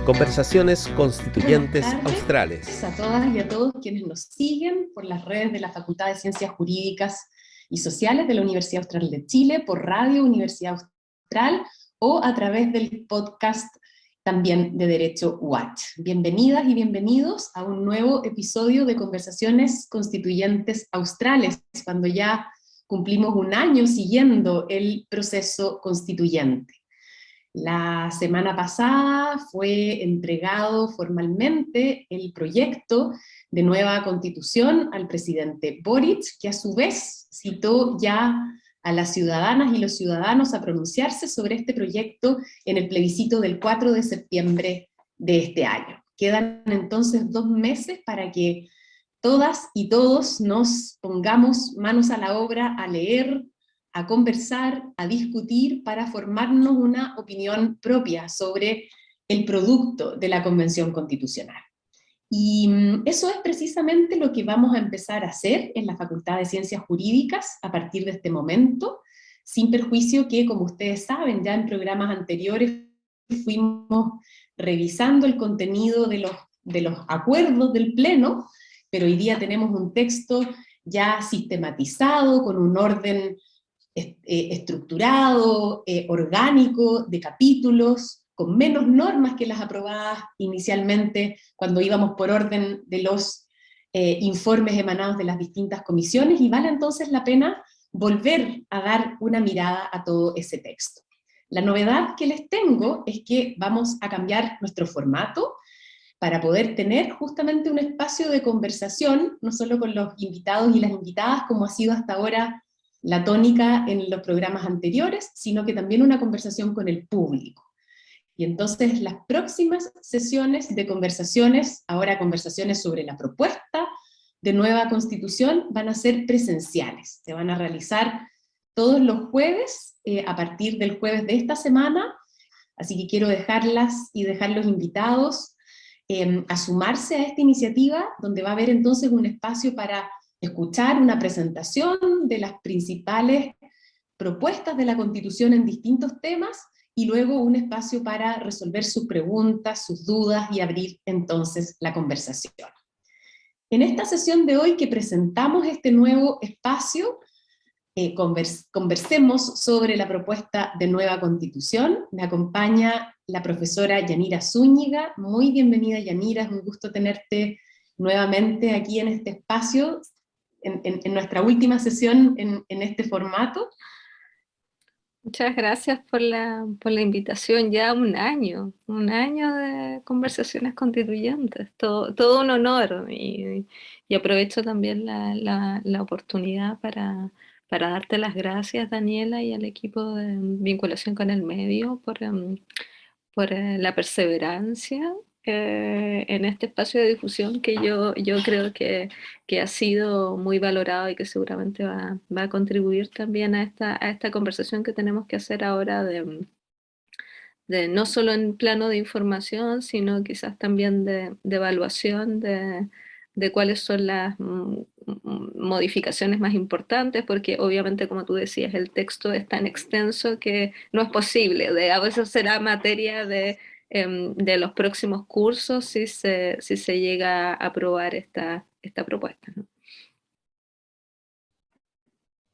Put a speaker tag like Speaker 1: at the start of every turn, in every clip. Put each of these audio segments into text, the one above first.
Speaker 1: Conversaciones
Speaker 2: Buenas
Speaker 1: Constituyentes
Speaker 2: tardes
Speaker 1: Australes.
Speaker 2: a todas y a todos quienes nos siguen por las redes de la Facultad de Ciencias Jurídicas y Sociales de la Universidad Austral de Chile, por Radio Universidad Austral o a través del podcast también de Derecho Watch. Bienvenidas y bienvenidos a un nuevo episodio de Conversaciones Constituyentes Australes, cuando ya cumplimos un año siguiendo el proceso constituyente. La semana pasada fue entregado formalmente el proyecto de nueva constitución al presidente Boric, que a su vez citó ya a las ciudadanas y los ciudadanos a pronunciarse sobre este proyecto en el plebiscito del 4 de septiembre de este año. Quedan entonces 2 meses para que todas y todos nos pongamos manos a la obra a leer, a conversar, a discutir para formarnos una opinión propia sobre el producto de la Convención Constitucional. Y eso es precisamente lo que vamos a empezar a hacer en la Facultad de Ciencias Jurídicas a partir de este momento, sin perjuicio que, como ustedes saben, ya en programas anteriores fuimos revisando el contenido de los acuerdos del Pleno, pero hoy día tenemos un texto ya sistematizado, con un orden estructurado, orgánico, de capítulos, con menos normas que las aprobadas inicialmente cuando íbamos por orden de los informes emanados de las distintas comisiones, y vale entonces la pena volver a dar una mirada a todo ese texto. La novedad que les tengo es que vamos a cambiar nuestro formato para poder tener justamente un espacio de conversación, no solo con los invitados y las invitadas, como ha sido hasta ahora la tónica en los programas anteriores, sino que también una conversación con el público. Y entonces las próximas sesiones de conversaciones, ahora conversaciones sobre la propuesta de nueva constitución, van a ser presenciales. Se van a realizar todos los jueves, a partir del jueves de esta semana, así que quiero dejarlas y dejar los invitados a sumarse a esta iniciativa, donde va a haber entonces un espacio para escuchar una presentación de las principales propuestas de la Constitución en distintos temas, y luego un espacio para resolver sus preguntas, sus dudas, y abrir entonces la conversación. En esta sesión de hoy que presentamos este nuevo espacio, conversemos sobre la propuesta de nueva Constitución. Me acompaña la profesora Yanira Zúñiga. Muy bienvenida, Yanira, es un gusto tenerte nuevamente aquí en este espacio, en nuestra última sesión en este formato.
Speaker 3: Muchas gracias por la invitación. Ya un año de conversaciones constituyentes, todo un honor, y aprovecho también la oportunidad para darte las gracias, Daniela, y al equipo de vinculación con el medio por la perseverancia en este espacio de difusión que yo creo que ha sido muy valorado y que seguramente va a contribuir también a esta conversación que tenemos que hacer ahora de no solo en plano de información, sino quizás también de evaluación de cuáles son las modificaciones más importantes, porque obviamente, como tú decías, el texto es tan extenso que no es posible. A veces será materia de los próximos cursos si se llega a aprobar esta propuesta, ¿no?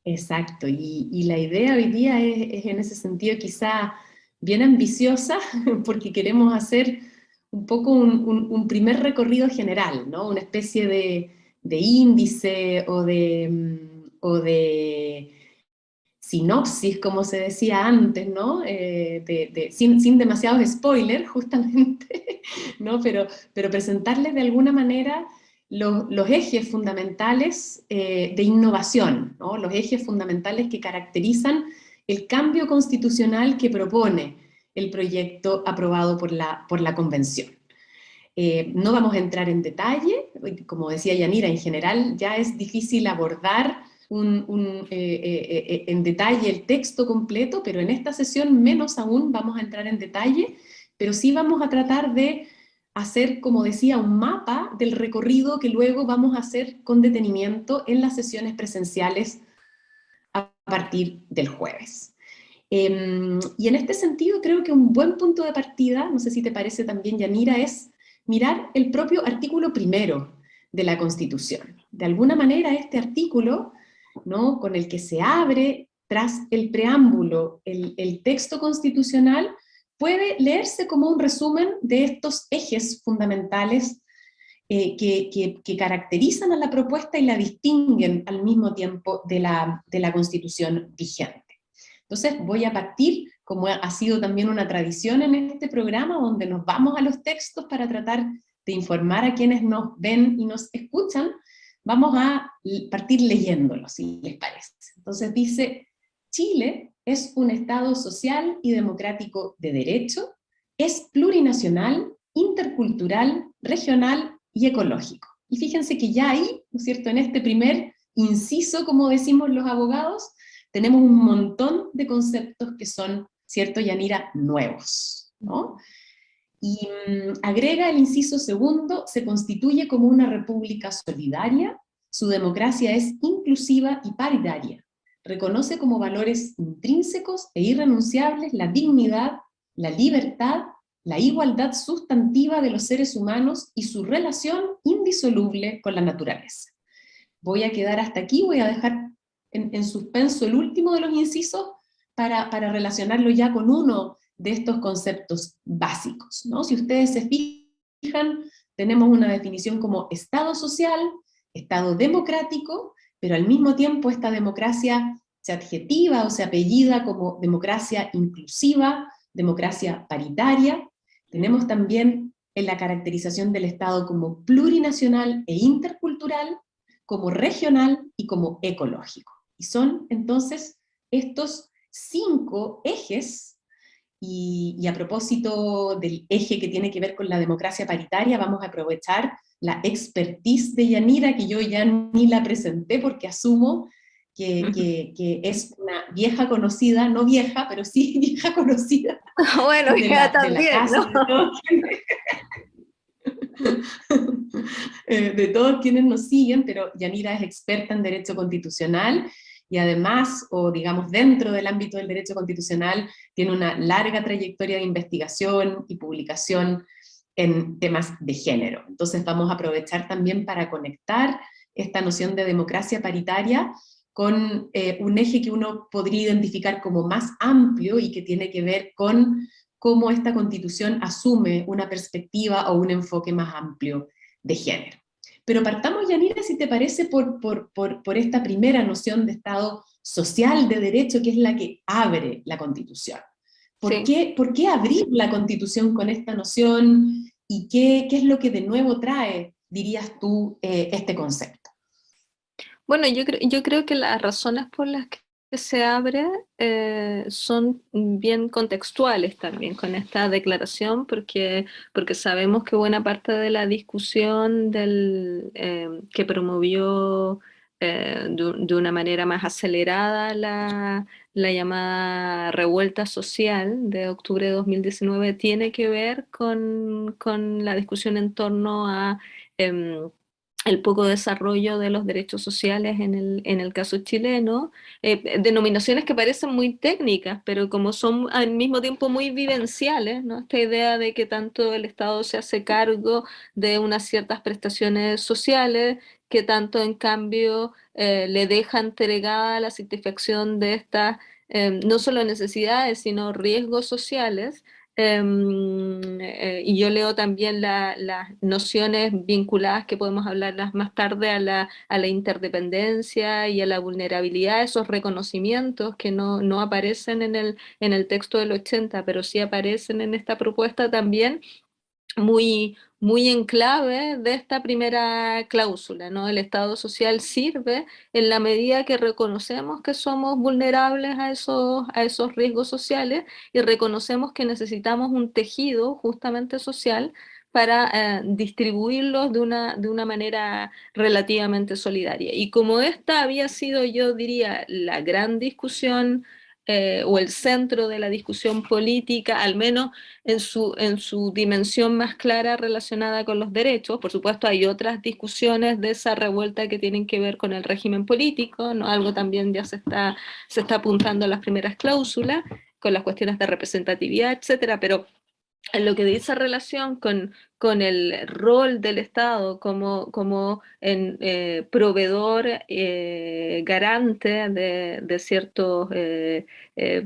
Speaker 2: Exacto, y la idea hoy día es en ese sentido quizá bien ambiciosa, porque queremos hacer un poco un primer recorrido general, ¿no? Una especie de índice o de sinopsis, como se decía antes, ¿no? Sin demasiados spoilers, justamente, ¿no? Pero presentarles de alguna manera los ejes fundamentales de innovación, ¿no? Los ejes fundamentales que caracterizan el cambio constitucional que propone el proyecto aprobado por la Convención. No vamos a entrar en detalle, como decía Yanira, en general ya es difícil abordar en detalle el texto completo, pero en esta sesión menos aún vamos a entrar en detalle, pero sí vamos a tratar de hacer, como decía, un mapa del recorrido que luego vamos a hacer con detenimiento en las sesiones presenciales a partir del jueves. Y en este sentido creo que un buen punto de partida, no sé si te parece también, Yanira, es mirar el propio artículo primero de la Constitución. De alguna manera este artículo, ¿no?, con el que se abre tras el preámbulo el texto constitucional, puede leerse como un resumen de estos ejes fundamentales que caracterizan a la propuesta y la distinguen al mismo tiempo de la Constitución vigente. Entonces voy a partir, como ha sido también una tradición en este programa, donde nos vamos a los textos para tratar de informar a quienes nos ven y nos escuchan, vamos a partir leyéndolo, si les parece. Entonces dice: Chile es un Estado social y democrático de derecho, es plurinacional, intercultural, regional y ecológico. Y fíjense que ya ahí, ¿no es cierto?, en este primer inciso, como decimos los abogados, tenemos un montón de conceptos que son, ¿cierto, Yanira?, nuevos, ¿no? Y agrega el inciso segundo: se constituye como una república solidaria, su democracia es inclusiva y paritaria, reconoce como valores intrínsecos e irrenunciables la dignidad, la libertad, la igualdad sustantiva de los seres humanos y su relación indisoluble con la naturaleza. Voy a quedar hasta aquí, voy a dejar en suspenso el último de los incisos para relacionarlo ya con uno de estos conceptos básicos, ¿no? Si ustedes se fijan, tenemos una definición como Estado social, Estado democrático, pero al mismo tiempo esta democracia se adjetiva o se apellida como democracia inclusiva, democracia paritaria. Tenemos también en la caracterización del Estado como plurinacional e intercultural, como regional y como ecológico. Y son entonces estos 5 ejes, y a propósito del eje que tiene que ver con la democracia paritaria, vamos a aprovechar la expertise de Yanira, que yo ya ni la presenté porque asumo que es una vieja conocida, no vieja, pero sí vieja conocida
Speaker 3: Bueno, ya
Speaker 2: de la
Speaker 3: también,
Speaker 2: casa,
Speaker 3: ¿no?
Speaker 2: de todos quienes nos siguen, pero Yanira es experta en derecho constitucional y además, o digamos dentro del ámbito del derecho constitucional, tiene una larga trayectoria de investigación y publicación en temas de género. Entonces vamos a aprovechar también para conectar esta noción de democracia paritaria con un eje que uno podría identificar como más amplio y que tiene que ver con cómo esta Constitución asume una perspectiva o un enfoque más amplio de género. Pero partamos, Yanira, si te parece, por esta primera noción de Estado social de derecho, que es la que abre la Constitución.
Speaker 3: Sí.
Speaker 2: Por qué abrir la Constitución con esta noción y qué es lo que de nuevo trae, dirías tú, este concepto?
Speaker 3: Bueno, yo creo que las razones por las que se abre son bien contextuales también con esta declaración, porque sabemos que buena parte de la discusión que promovió de una manera más acelerada la llamada revuelta social de octubre de 2019 tiene que ver con la discusión en torno a el poco desarrollo de los derechos sociales en el caso chileno, denominaciones que parecen muy técnicas, pero como son al mismo tiempo muy vivenciales, ¿no? Esta idea de que tanto el Estado se hace cargo de unas ciertas prestaciones sociales, que tanto en cambio le deja entregada la satisfacción de estas no solo necesidades, sino riesgos sociales. Y yo leo también las nociones vinculadas que podemos hablarlas más tarde a la interdependencia y a la vulnerabilidad, esos reconocimientos que no aparecen en el texto del 80, pero sí aparecen en esta propuesta también muy en clave de esta primera cláusula, ¿no? El Estado social sirve en la medida que reconocemos que somos vulnerables a esos riesgos sociales y reconocemos que necesitamos un tejido justamente social para distribuirlos de una manera relativamente solidaria. Y como esta había sido, yo diría, la gran discusión o el centro de la discusión política, al menos en su dimensión más clara relacionada con los derechos. Por supuesto, hay otras discusiones de esa revuelta que tienen que ver con el régimen político, ¿no? Algo también ya se está apuntando a las primeras cláusulas, con las cuestiones de representatividad, etcétera, pero en lo que dice relación con el rol del Estado como proveedor garante de ciertas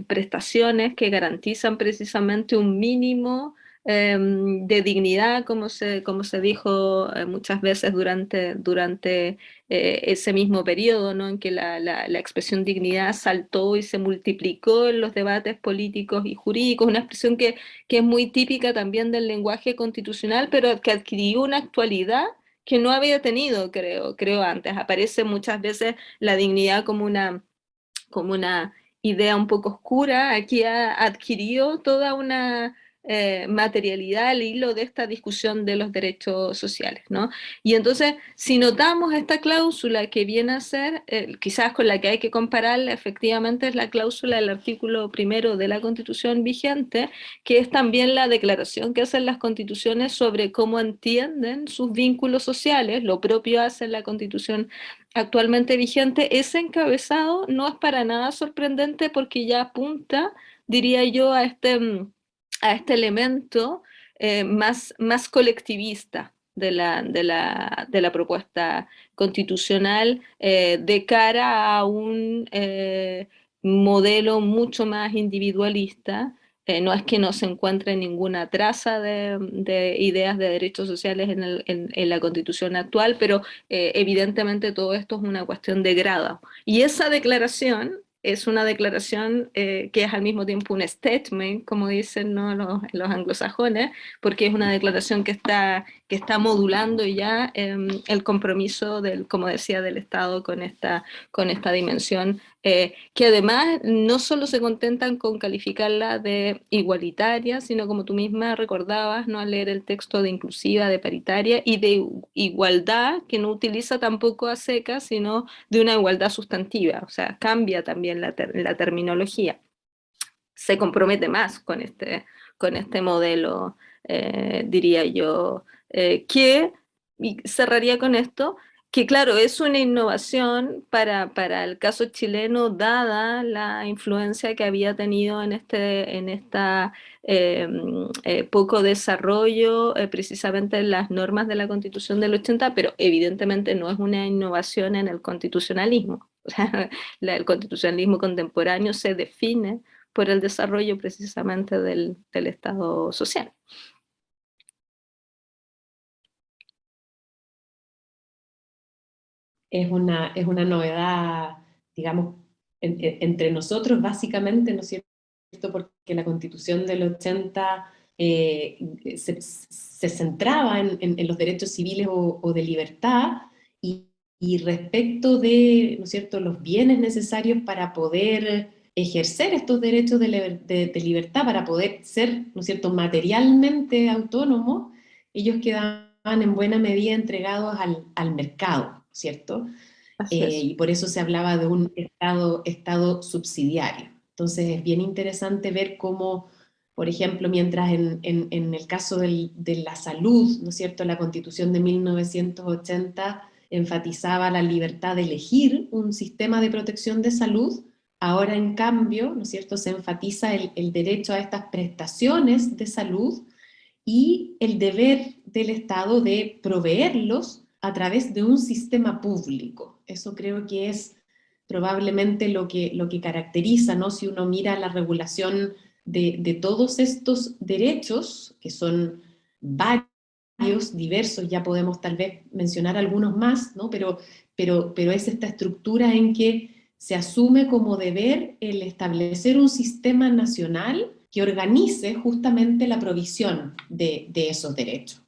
Speaker 3: prestaciones que garantizan precisamente un mínimo de dignidad, como se dijo muchas veces durante ese mismo periodo, ¿no? En que la expresión dignidad saltó y se multiplicó en los debates políticos y jurídicos, una expresión que es muy típica también del lenguaje constitucional, pero que adquirió una actualidad que no había tenido, creo antes. Aparece muchas veces la dignidad como una idea un poco oscura. Aquí ha adquirido toda una materialidad al hilo de esta discusión de los derechos sociales, ¿no? Y entonces, si notamos esta cláusula que viene a ser, quizás con la que hay que compararla, efectivamente es la cláusula del artículo primero de la Constitución vigente, que es también la declaración que hacen las constituciones sobre cómo entienden sus vínculos sociales. Lo propio hace la Constitución actualmente vigente. Ese encabezado no es para nada sorprendente porque ya apunta, diría yo, a este elemento más colectivista de la propuesta constitucional de cara a un modelo mucho más individualista. No es que no se encuentre ninguna traza de ideas de derechos sociales en la Constitución actual, pero evidentemente todo esto es una cuestión de grado. Y esa declaración es una declaración que es al mismo tiempo un statement, como dicen, ¿no? los anglosajones, porque es una declaración que está modulando ya el compromiso como decía, del Estado con esta dimensión, que además no solo se contentan con calificarla de igualitaria, sino como tú misma recordabas, ¿no? Al leer el texto, de inclusiva, de paritaria y de igualdad, que no utiliza tampoco a secas, sino de una igualdad sustantiva, o sea, cambia también la terminología, se compromete más con este modelo, diría yo, y cerraría con esto, que claro, es una innovación para el caso chileno, dada la influencia que había tenido en esta poco desarrollo, precisamente en las normas de la Constitución del 80, pero evidentemente no es una innovación en el constitucionalismo. O sea, el constitucionalismo contemporáneo se define por el desarrollo precisamente del Estado social.
Speaker 2: Es una novedad, digamos, entre nosotros básicamente, ¿no es cierto? Porque la Constitución del 80 se centraba en los derechos civiles o de libertad y respecto de, ¿no es cierto?, los bienes necesarios para poder ejercer estos derechos de libertad, para poder ser, ¿no es cierto?, materialmente autónomos, ellos quedaban en buena medida entregados al mercado, ¿cierto?
Speaker 3: Así es.
Speaker 2: Y por eso se hablaba de un estado subsidiario. Entonces es bien interesante ver cómo, por ejemplo, mientras en el caso de la salud, ¿no es cierto?, la Constitución de 1980 enfatizaba la libertad de elegir un sistema de protección de salud, ahora en cambio, ¿no es cierto?, se enfatiza el derecho a estas prestaciones de salud y el deber del Estado de proveerlos a través de un sistema público. Eso creo que es probablemente lo que caracteriza, ¿no? Si uno mira la regulación de todos estos derechos, que son varios, diversos, ya podemos tal vez mencionar algunos más, ¿no? Pero es esta estructura en que se asume como deber el establecer un sistema nacional que organice justamente la provisión de esos derechos.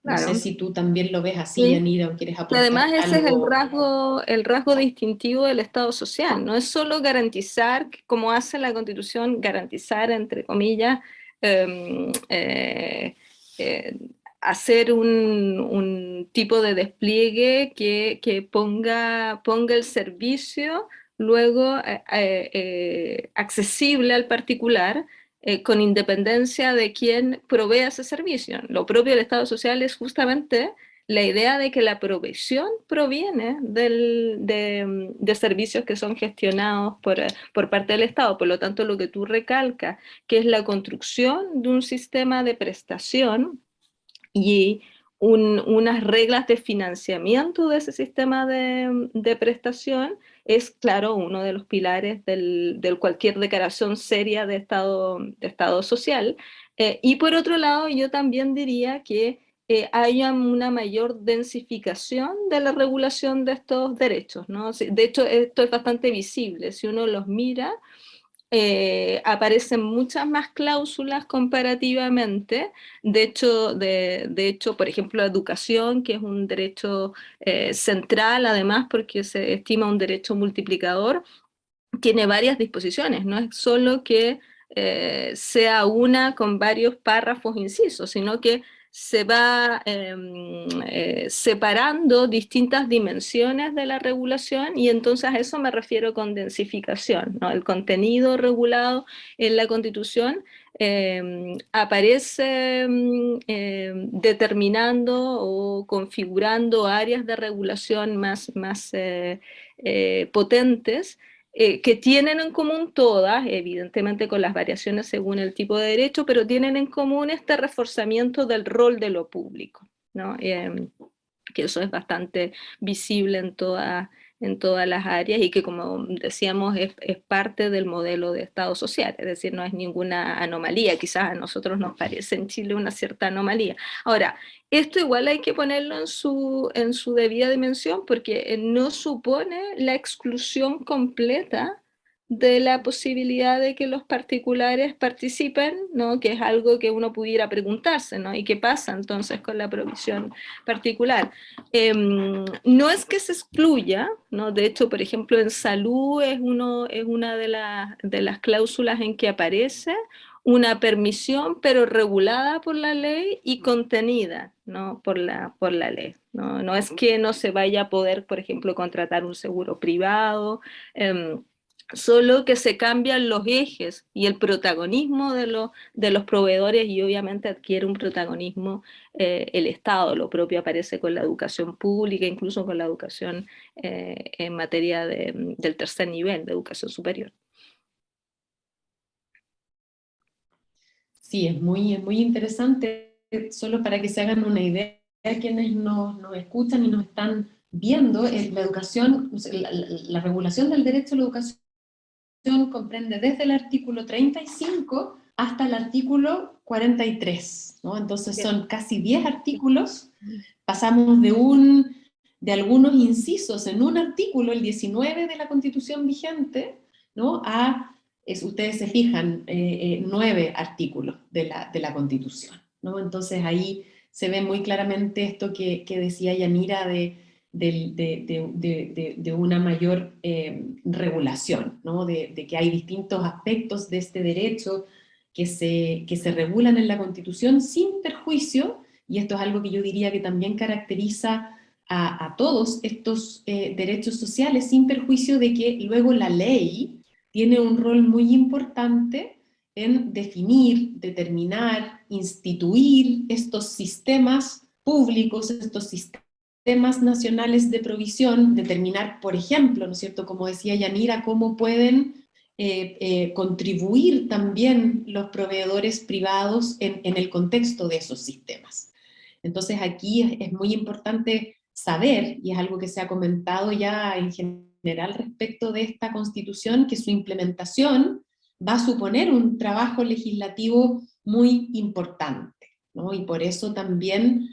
Speaker 2: No sé
Speaker 3: Claro.
Speaker 2: si tú también lo ves así,
Speaker 3: Sí.
Speaker 2: Yanira, o quieres
Speaker 3: Y
Speaker 2: aportar
Speaker 3: además ese es
Speaker 2: algo.
Speaker 3: el rasgo distintivo del Estado social. No es solo garantizar, como hace la Constitución, garantizar, entre comillas, eh, eh, eh, hacer un tipo de despliegue que ponga el servicio luego accesible al particular, con independencia de quién provea ese servicio. Lo propio del Estado social es justamente la idea de que la provisión proviene de servicios que son gestionados por parte del Estado. Por lo tanto, lo que tú recalcas, que es la construcción de un sistema de prestación y unas reglas de financiamiento de ese sistema de prestación, es, claro, uno de los pilares del cualquier declaración seria de estado social. Y por otro lado, yo también diría que haya una mayor densificación de la regulación de estos derechos, ¿no? De hecho, esto es bastante visible. Si uno los mira, aparecen muchas más cláusulas comparativamente. De hecho, por ejemplo, la educación, que es un derecho central, además, porque se estima un derecho multiplicador, tiene varias disposiciones, no es solo que sea una con varios párrafos incisos, sino que se va separando distintas dimensiones de la regulación, y entonces a eso me refiero con densificación, ¿no? El contenido regulado en la Constitución aparece determinando o configurando áreas de regulación más potentes, que tienen en común todas, evidentemente con las variaciones según el tipo de derecho, pero tienen en común este reforzamiento del rol de lo público, ¿no? Que eso es bastante visible en todas las áreas, y que, como decíamos, es parte del modelo de Estado social, es decir, no es ninguna anomalía. Quizás a nosotros nos parece en Chile una cierta anomalía. Ahora, esto igual hay que ponerlo en su debida dimensión, porque no supone la exclusión completa de la posibilidad de que los particulares participen, ¿no? Que es algo que uno pudiera preguntarse, ¿no? ¿Y qué pasa entonces con la provisión particular? No es que se excluya, ¿no? De hecho, por ejemplo, en salud es una de las cláusulas en que aparece una permisión, pero regulada por la ley y contenida, ¿no? por la ley. ¿No? No es que no se vaya a poder, por ejemplo, contratar un seguro privado, solo que se cambian los ejes y el protagonismo de los proveedores, y obviamente adquiere un protagonismo el Estado. Lo propio aparece con la educación pública, incluso con la educación en materia del tercer nivel de educación superior.
Speaker 2: Sí, es muy interesante, solo para que se hagan una idea quienes nos escuchan y nos están viendo. La educación, la regulación del derecho a la educación comprende desde el artículo 35 hasta el artículo 43, ¿no? Entonces son casi 10 artículos. Pasamos de algunos incisos en un artículo, el 19 de la Constitución vigente, ¿no? Ustedes se fijan, 9 artículos de la Constitución, ¿no? Entonces ahí se ve muy claramente esto que decía Yanira de una mayor regulación, ¿no? De que hay distintos aspectos de este derecho que se regulan en la Constitución sin perjuicio, y esto es algo que yo diría que también caracteriza a todos estos derechos sociales, sin perjuicio de que luego la ley tiene un rol muy importante en definir, determinar, instituir estos sistemas públicos, estos sistemas nacionales de provisión, determinar, por ejemplo, ¿no es cierto?, como decía Yanira, cómo pueden contribuir también los proveedores privados en el contexto de esos sistemas. Entonces aquí es muy importante saber, y es algo que se ha comentado ya en general respecto de esta Constitución, que su implementación va a suponer un trabajo legislativo muy importante, ¿no? Y por eso también,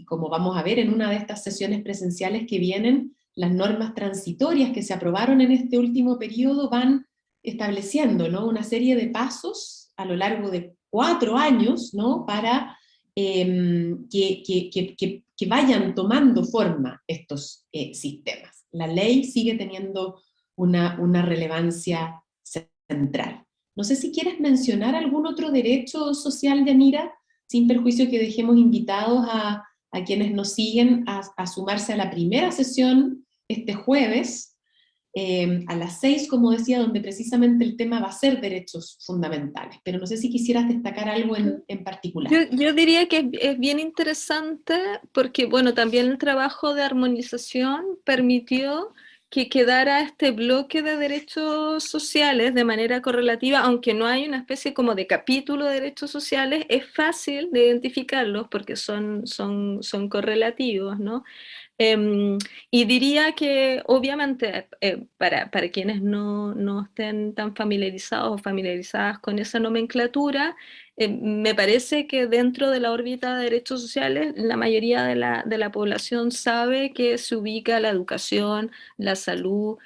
Speaker 2: como vamos a ver en una de estas sesiones presenciales que vienen, las normas transitorias que se aprobaron en este último periodo van estableciendo, ¿no?, una serie de pasos a lo largo de 4 años, ¿no?, para que vayan tomando forma estos sistemas. La ley sigue teniendo una relevancia central. No sé si quieres mencionar algún otro derecho social, Yanira, sin perjuicio que dejemos invitados a quienes nos siguen a sumarse a la primera sesión este jueves, a las 6, como decía, donde precisamente el tema va a ser derechos fundamentales, pero no sé si quisieras destacar algo en particular.
Speaker 3: Yo diría que es bien interesante porque, bueno, también el trabajo de armonización permitió que quedara este bloque de derechos sociales de manera correlativa, aunque no hay una especie como de capítulo de derechos sociales, es fácil de identificarlos porque son correlativos, ¿no? Y diría que obviamente para quienes no estén tan familiarizados o familiarizadas con esa nomenclatura, me parece que dentro de la órbita de derechos sociales la mayoría de la población sabe que se ubica la educación, la salud,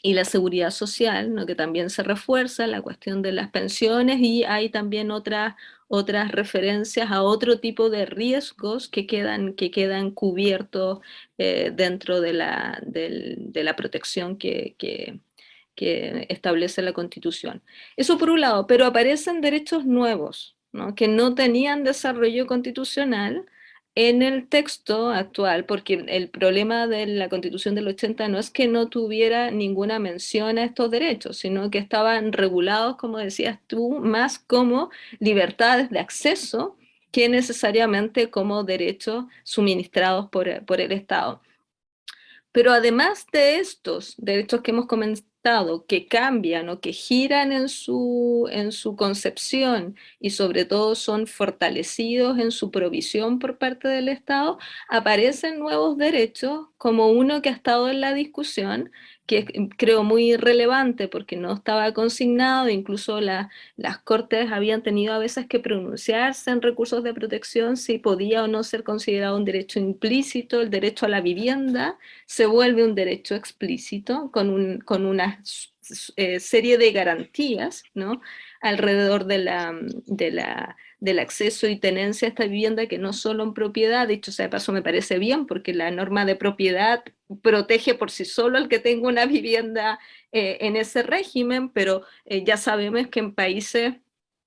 Speaker 3: y la seguridad social, ¿no? Que también se refuerza la cuestión de las pensiones, y hay también otras referencias a otro tipo de riesgos que quedan cubiertos dentro de la protección que establece la Constitución. Eso por un lado, pero aparecen derechos nuevos, ¿no? Que no tenían desarrollo constitucional en el texto actual, porque el problema de la Constitución del 80 no es que no tuviera ninguna mención a estos derechos, sino que estaban regulados, como decías tú, más como libertades de acceso que necesariamente como derechos suministrados por el Estado. Pero además de estos derechos que hemos comentado, que cambian o que giran en su concepción y sobre todo son fortalecidos en su provisión por parte del Estado, aparecen nuevos derechos como uno que ha estado en la discusión, que creo muy relevante porque no estaba consignado, incluso las Cortes habían tenido a veces que pronunciarse en recursos de protección si podía o no ser considerado un derecho implícito, el derecho a la vivienda se vuelve un derecho explícito con una serie de garantías, ¿no? Alrededor del acceso y tenencia a esta vivienda, que no solo en propiedad, dicho sea de paso me parece bien, porque la norma de propiedad protege por sí solo al que tenga una vivienda en ese régimen, pero ya sabemos que en países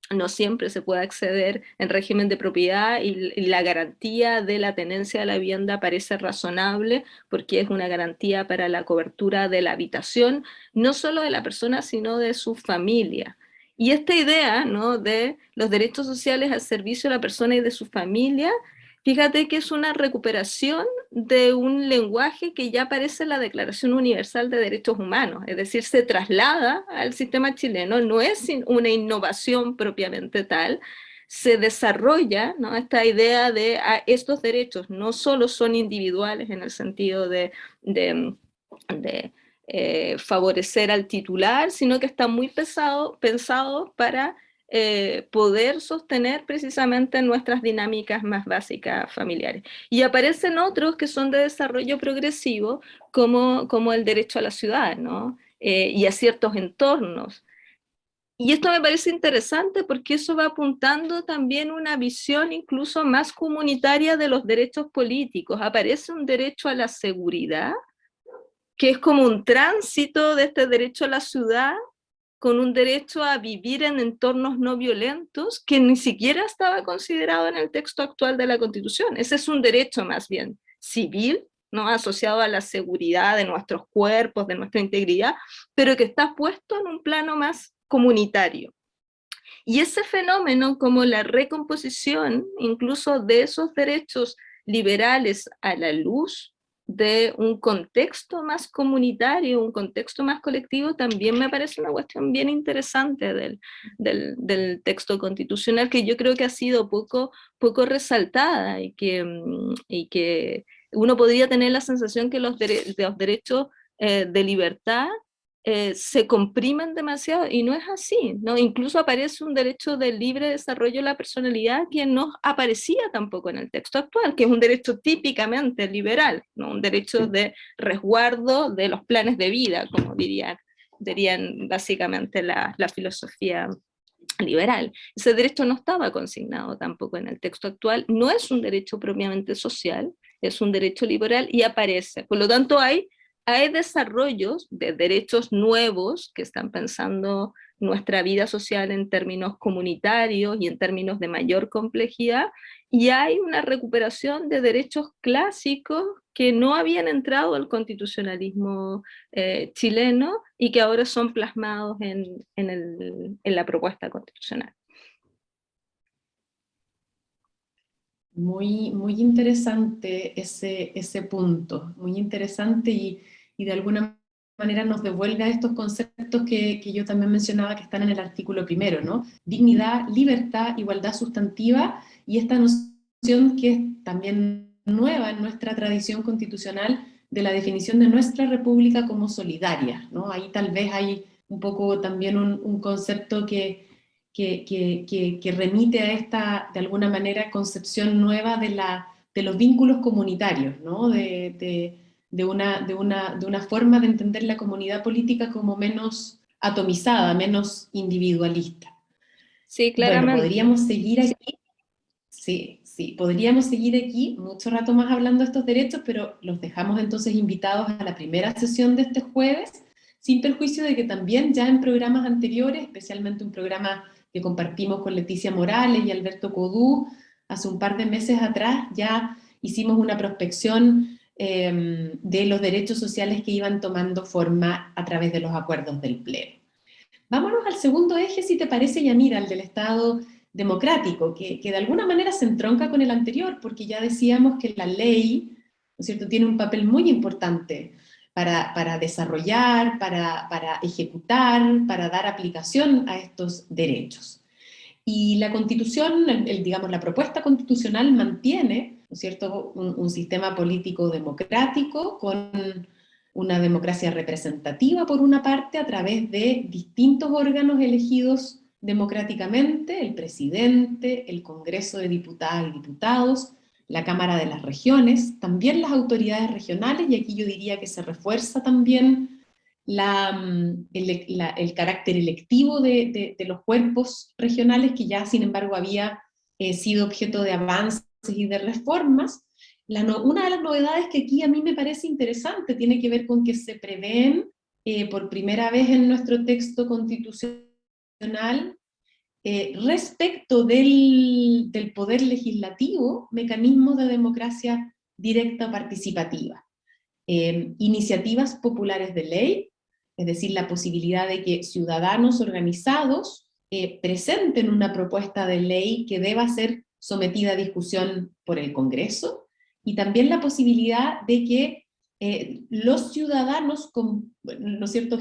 Speaker 3: no siempre se puede acceder en régimen de propiedad, y la garantía de la tenencia de la vivienda parece razonable porque es una garantía para la cobertura de la habitación, no solo de la persona, sino de su familia. Y esta idea, ¿no?, de los derechos sociales al servicio de la persona y de su familia, fíjate que es una recuperación de un lenguaje que ya aparece en la Declaración Universal de Derechos Humanos, es decir, se traslada al sistema chileno, no es una innovación propiamente tal, se desarrolla, ¿no?, esta idea de estos derechos no solo son individuales en el sentido de, favorecer al titular, sino que están muy pensados para poder sostener precisamente nuestras dinámicas más básicas familiares. Y aparecen otros que son de desarrollo progresivo, como el derecho a la ciudad, ¿no? Y a ciertos entornos. Y esto me parece interesante porque eso va apuntando también una visión incluso más comunitaria de los derechos políticos. Aparece un derecho a la seguridad, que es como un tránsito de este derecho a la ciudad con un derecho a vivir en entornos no violentos que ni siquiera estaba considerado en el texto actual de la Constitución. Ese es un derecho más bien civil, ¿no?, asociado a la seguridad de nuestros cuerpos, de nuestra integridad, pero que está puesto en un plano más comunitario. Y ese fenómeno, como la recomposición incluso de esos derechos liberales a la luz de un contexto más comunitario, un contexto más colectivo, también me parece una cuestión bien interesante del texto constitucional, que yo creo que ha sido poco resaltada, y que uno podría tener la sensación que los derechos de libertad se comprimen demasiado, y no es así, ¿no? Incluso aparece un derecho de libre desarrollo de la personalidad que no aparecía tampoco en el texto actual, que es un derecho típicamente liberal, ¿no? Un derecho de resguardo de los planes de vida, como dirían básicamente la filosofía liberal. Ese derecho no estaba consignado tampoco en el texto actual, no es un derecho propiamente social, es un derecho liberal y aparece. Por lo tanto, hay desarrollos de derechos nuevos que están pensando nuestra vida social en términos comunitarios y en términos de mayor complejidad, y hay una recuperación de derechos clásicos que no habían entrado al constitucionalismo chileno y que ahora son plasmados en la propuesta constitucional.
Speaker 2: Muy, muy interesante ese punto, muy interesante y de alguna manera nos devuelve a estos conceptos que yo también mencionaba que están en el artículo primero, ¿no? Dignidad, libertad, igualdad sustantiva y esta noción que es también nueva en nuestra tradición constitucional de la definición de nuestra república como solidaria, ¿no? Ahí tal vez hay un poco también un concepto que remite a esta, de alguna manera, concepción nueva de los vínculos comunitarios, ¿no? De una forma de entender la comunidad política como menos atomizada, menos individualista.
Speaker 3: Sí,
Speaker 2: Bueno,
Speaker 3: claramente.
Speaker 2: podríamos seguir aquí, sí, sí, podríamos seguir aquí mucho rato más hablando de estos derechos, pero los dejamos entonces invitados a la primera sesión de este jueves, sin perjuicio de que también ya en programas anteriores, especialmente un programa que compartimos con Leticia Morales y Alberto Codú, hace un par de meses atrás ya hicimos una prospección de los derechos sociales que iban tomando forma a través de los acuerdos del Pleno. Vámonos al segundo eje, si te parece, Yanira, el del Estado democrático, que de alguna manera se entronca con el anterior, porque ya decíamos que la ley, ¿no es cierto?, tiene un papel muy importante para desarrollar, para ejecutar, para dar aplicación a estos derechos. Y la Constitución, digamos, la propuesta constitucional mantiene, ¿no es cierto?, un sistema político democrático con una democracia representativa por una parte a través de distintos órganos elegidos democráticamente, el presidente, el Congreso de Diputadas y Diputados, la Cámara de las Regiones, también las autoridades regionales, y aquí yo diría que se refuerza también el carácter electivo de los cuerpos regionales, que ya sin embargo había sido objeto de avances y de reformas. Una de las novedades que aquí a mí me parece interesante tiene que ver con que se prevén por primera vez en nuestro texto constitucional respecto del poder legislativo, mecanismos de democracia directa o participativa. Iniciativas populares de ley, es decir, la posibilidad de que ciudadanos organizados presenten una propuesta de ley que deba ser sometida a discusión por el Congreso, y también la posibilidad de que los ciudadanos, ¿no es cierto?,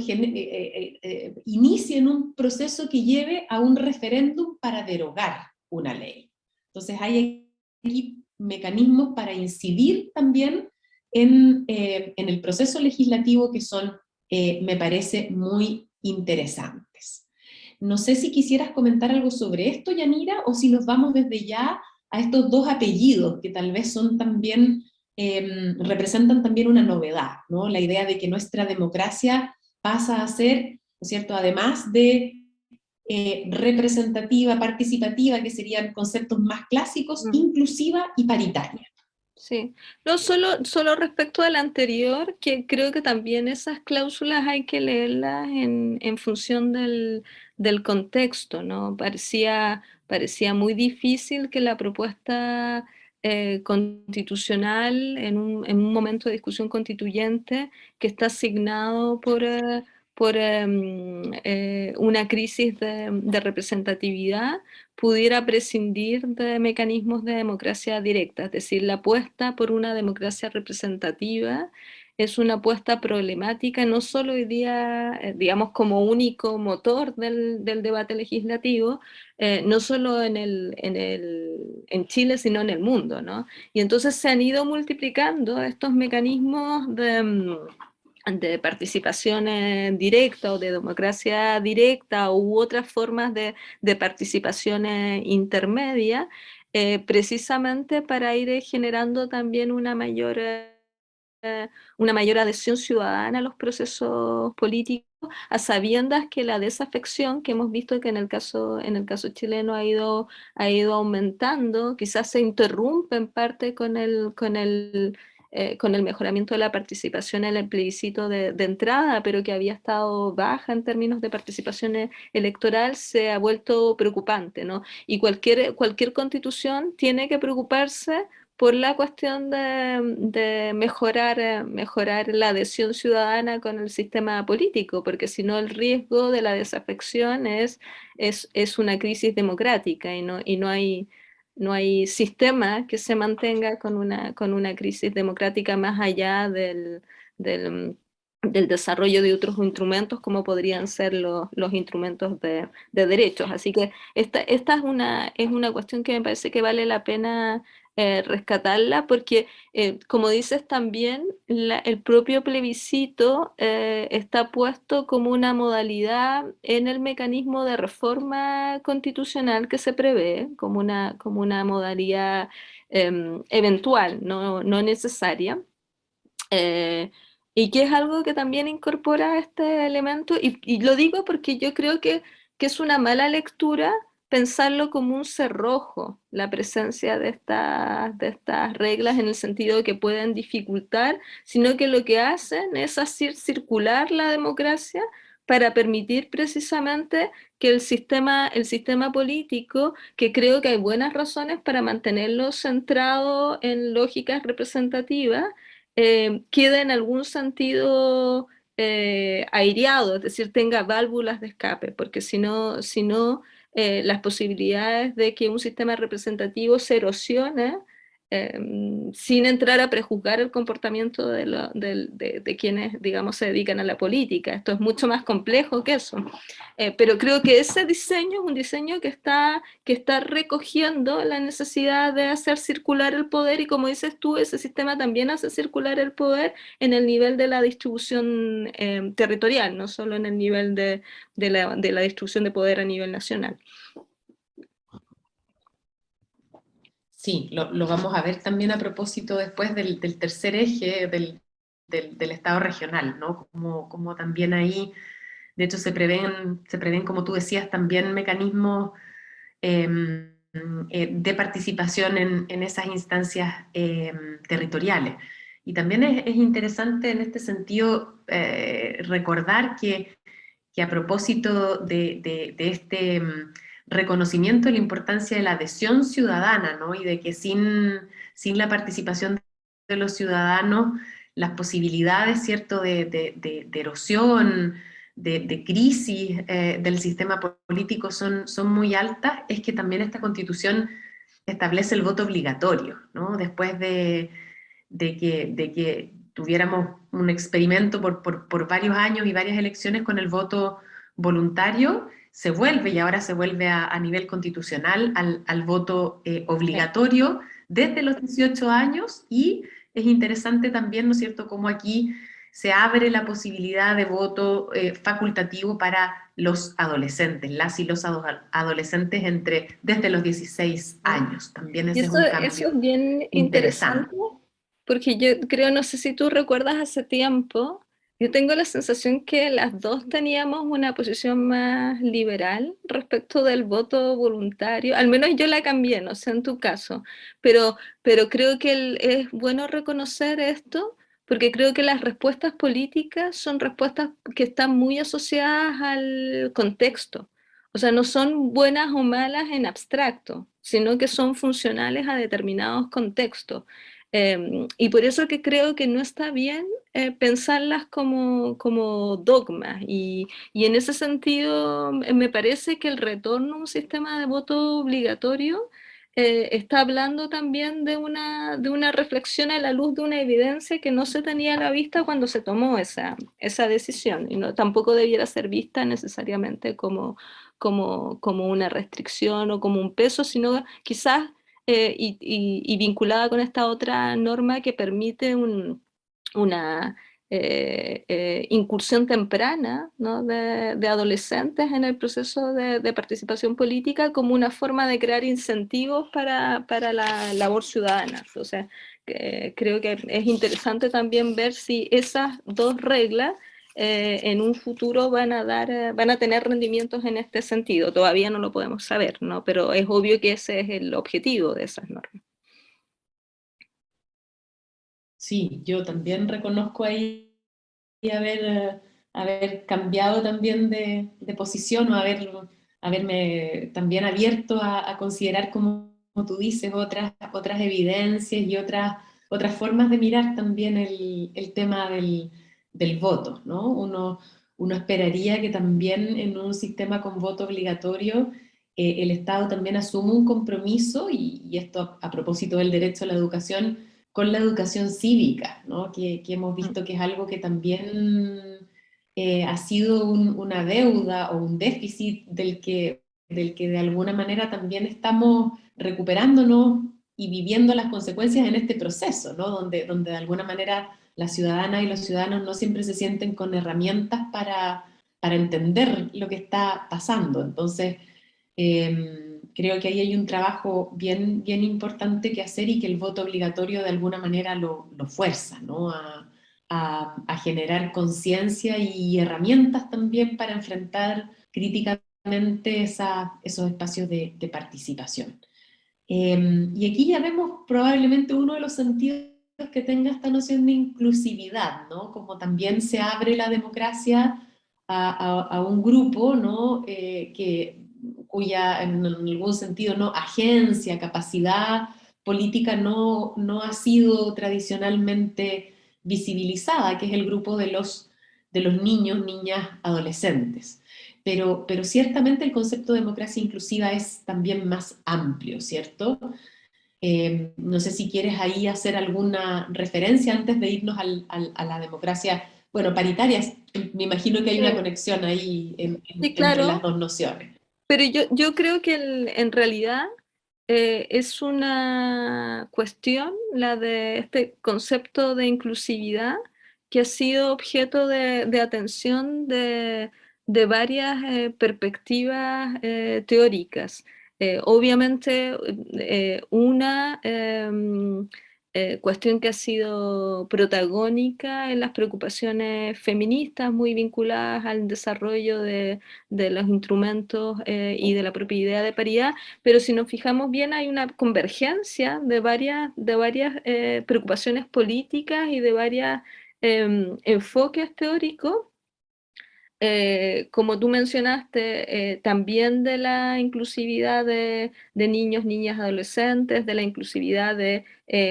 Speaker 2: inicien un proceso que lleve a un referéndum para derogar una ley. Entonces hay aquí mecanismos para incidir también en el proceso legislativo que son, me parece, muy interesantes. No sé si quisieras comentar algo sobre esto, Yanira, o si nos vamos desde ya a estos dos apellidos que tal vez son también, representan también una novedad, ¿no? La idea de que nuestra democracia pasa a ser, ¿no es cierto?, además de representativa, participativa, que serían conceptos más clásicos, inclusiva y paritaria.
Speaker 3: Sí, no solo respecto al anterior, que creo que también esas cláusulas hay que leerlas en función del contexto, ¿no? Parecía muy difícil que la propuesta constitucional en un momento de discusión constituyente que está asignado por una crisis de representatividad pudiera prescindir de mecanismos de democracia directa, es decir, la apuesta por una democracia representativa es una apuesta problemática, no solo hoy día, digamos, como único motor del debate legislativo, no solo en Chile, sino en el mundo, ¿no? Y entonces se han ido multiplicando estos mecanismos de participación directa o de democracia directa u otras formas de participación intermedia, precisamente para ir generando también una mayor adhesión ciudadana a los procesos políticos, a sabiendas que la desafección que hemos visto que en el caso chileno ha ido aumentando, quizás se interrumpe en parte con el mejoramiento de la participación en el plebiscito de entrada, pero que había estado baja en términos de participación electoral, se ha vuelto preocupante, ¿no? Y cualquier constitución tiene que preocuparse por la cuestión de mejorar la adhesión ciudadana con el sistema político, porque si no el riesgo de la desafección es una crisis democrática y no hay sistema que se mantenga con una crisis democrática más allá del, del desarrollo de otros instrumentos como podrían ser los instrumentos de derechos. Así que esta es una cuestión que me parece que vale la pena rescatarla porque, como dices también, el propio plebiscito está puesto como una modalidad en el mecanismo de reforma constitucional que se prevé, como una modalidad eventual, no necesaria. Eh, y que es algo que también incorpora este elemento, y lo digo porque yo creo que es una mala lectura pensarlo como un cerrojo, la presencia de estas reglas en el sentido de que pueden dificultar, sino que lo que hacen es hacer circular la democracia para permitir precisamente que el sistema político, que creo que hay buenas razones para mantenerlo centrado en lógicas representativas, queda en algún sentido aireado, es decir, tenga válvulas de escape, porque si no, las posibilidades de que un sistema representativo se erosione eh, sin entrar a prejuzgar el comportamiento de quienes, digamos, se dedican a la política. Esto es mucho más complejo que eso. Pero creo que ese diseño es un diseño que está recogiendo la necesidad de hacer circular el poder y, como dices tú, ese sistema también hace circular el poder en el nivel de la distribución territorial, no solo en el nivel de la distribución de poder a nivel nacional.
Speaker 2: Sí, lo vamos a ver también a propósito después del tercer eje del Estado regional, ¿no? Como también ahí, de hecho, se prevén, como tú decías, también mecanismos de participación en esas instancias territoriales. Y también es interesante en este sentido recordar que a propósito de este reconocimiento de la importancia de la adhesión ciudadana, ¿no? Y de que sin la participación de los ciudadanos, las posibilidades, ¿cierto?, de erosión, de crisis del sistema político son muy altas, es que también esta Constitución establece el voto obligatorio, ¿no? Después de que tuviéramos un experimento por varios años y varias elecciones con el voto voluntario, se vuelve, y ahora se vuelve a nivel constitucional, al voto obligatorio desde los 18 años, y es interesante también, ¿no es cierto?, cómo aquí se abre la posibilidad de voto facultativo para los adolescentes, las y los adolescentes desde los 16 años. También
Speaker 3: Y
Speaker 2: ese es
Speaker 3: eso,
Speaker 2: un
Speaker 3: eso es
Speaker 2: cambio
Speaker 3: bien
Speaker 2: interesante.
Speaker 3: interesante, porque yo creo, no sé si tú recuerdas hace tiempo, yo tengo la sensación que las dos teníamos una posición más liberal respecto del voto voluntario, al menos yo la cambié, no sé en tu caso, pero creo que es bueno reconocer esto, porque creo que las respuestas políticas son respuestas que están muy asociadas al contexto. O sea, no son buenas o malas en abstracto, sino que son funcionales a determinados contextos. Y por eso que creo que no está bien pensarlas como dogmas. Y en ese sentido, me parece que el retorno a un sistema de voto obligatorio está hablando también de una reflexión a la luz de una evidencia que no se tenía a la vista cuando se tomó esa decisión. Y tampoco debiera ser vista necesariamente como una restricción o como un peso, sino quizás y vinculada con esta otra norma que permite una incursión temprana, ¿no?, de adolescentes en el proceso de participación política como una forma de crear incentivos para la labor ciudadana. Entonces, creo que es interesante también ver si esas dos reglas en un futuro van a tener rendimientos en este sentido. Todavía no lo podemos saber, ¿no? Pero es obvio que ese es el objetivo de esas normas.
Speaker 2: Sí, yo también reconozco ahí haber cambiado también de posición, o haberme también abierto a considerar como tú dices, otras evidencias y otras formas de mirar también el tema del voto, ¿no? Uno esperaría que también en un sistema con voto obligatorio el Estado también asuma un compromiso, y esto a propósito del derecho a la educación, con la educación cívica, ¿no? Que hemos visto que es algo que también ha sido una deuda o un déficit del que de alguna manera también estamos recuperándonos y viviendo las consecuencias en este proceso, ¿no? Donde de alguna manera las ciudadanas y los ciudadanos no siempre se sienten con herramientas para entender lo que está pasando. Entonces, creo que ahí hay un trabajo bien, bien importante que hacer, y que el voto obligatorio de alguna manera lo fuerza, ¿no? A generar conciencia y herramientas también para enfrentar críticamente esos espacios de participación. Y aquí ya vemos probablemente uno de los sentidos que tenga esta noción de inclusividad, ¿no? Como también se abre la democracia a un grupo, ¿no? Cuya en algún sentido, ¿no? Agencia, capacidad política no ha sido tradicionalmente visibilizada, que es el grupo de los niños, niñas, adolescentes. Pero ciertamente el concepto de democracia inclusiva es también más amplio, ¿cierto? No sé si quieres ahí hacer alguna referencia antes de irnos a la democracia, bueno, paritaria. Me imagino que hay una
Speaker 3: Sí,
Speaker 2: conexión ahí
Speaker 3: sí,
Speaker 2: entre las
Speaker 3: claro,
Speaker 2: dos nociones.
Speaker 3: pero yo creo que en realidad es una cuestión, la de este concepto de inclusividad, que ha sido objeto de atención de varias perspectivas teóricas. Obviamente, una cuestión que ha sido protagónica en las preocupaciones feministas, muy vinculadas al desarrollo de los instrumentos y de la propia idea de paridad, pero si nos fijamos bien hay una convergencia de varias preocupaciones políticas y de varios enfoques teóricos, como tú mencionaste, también de la inclusividad de niños, niñas, adolescentes, de la inclusividad de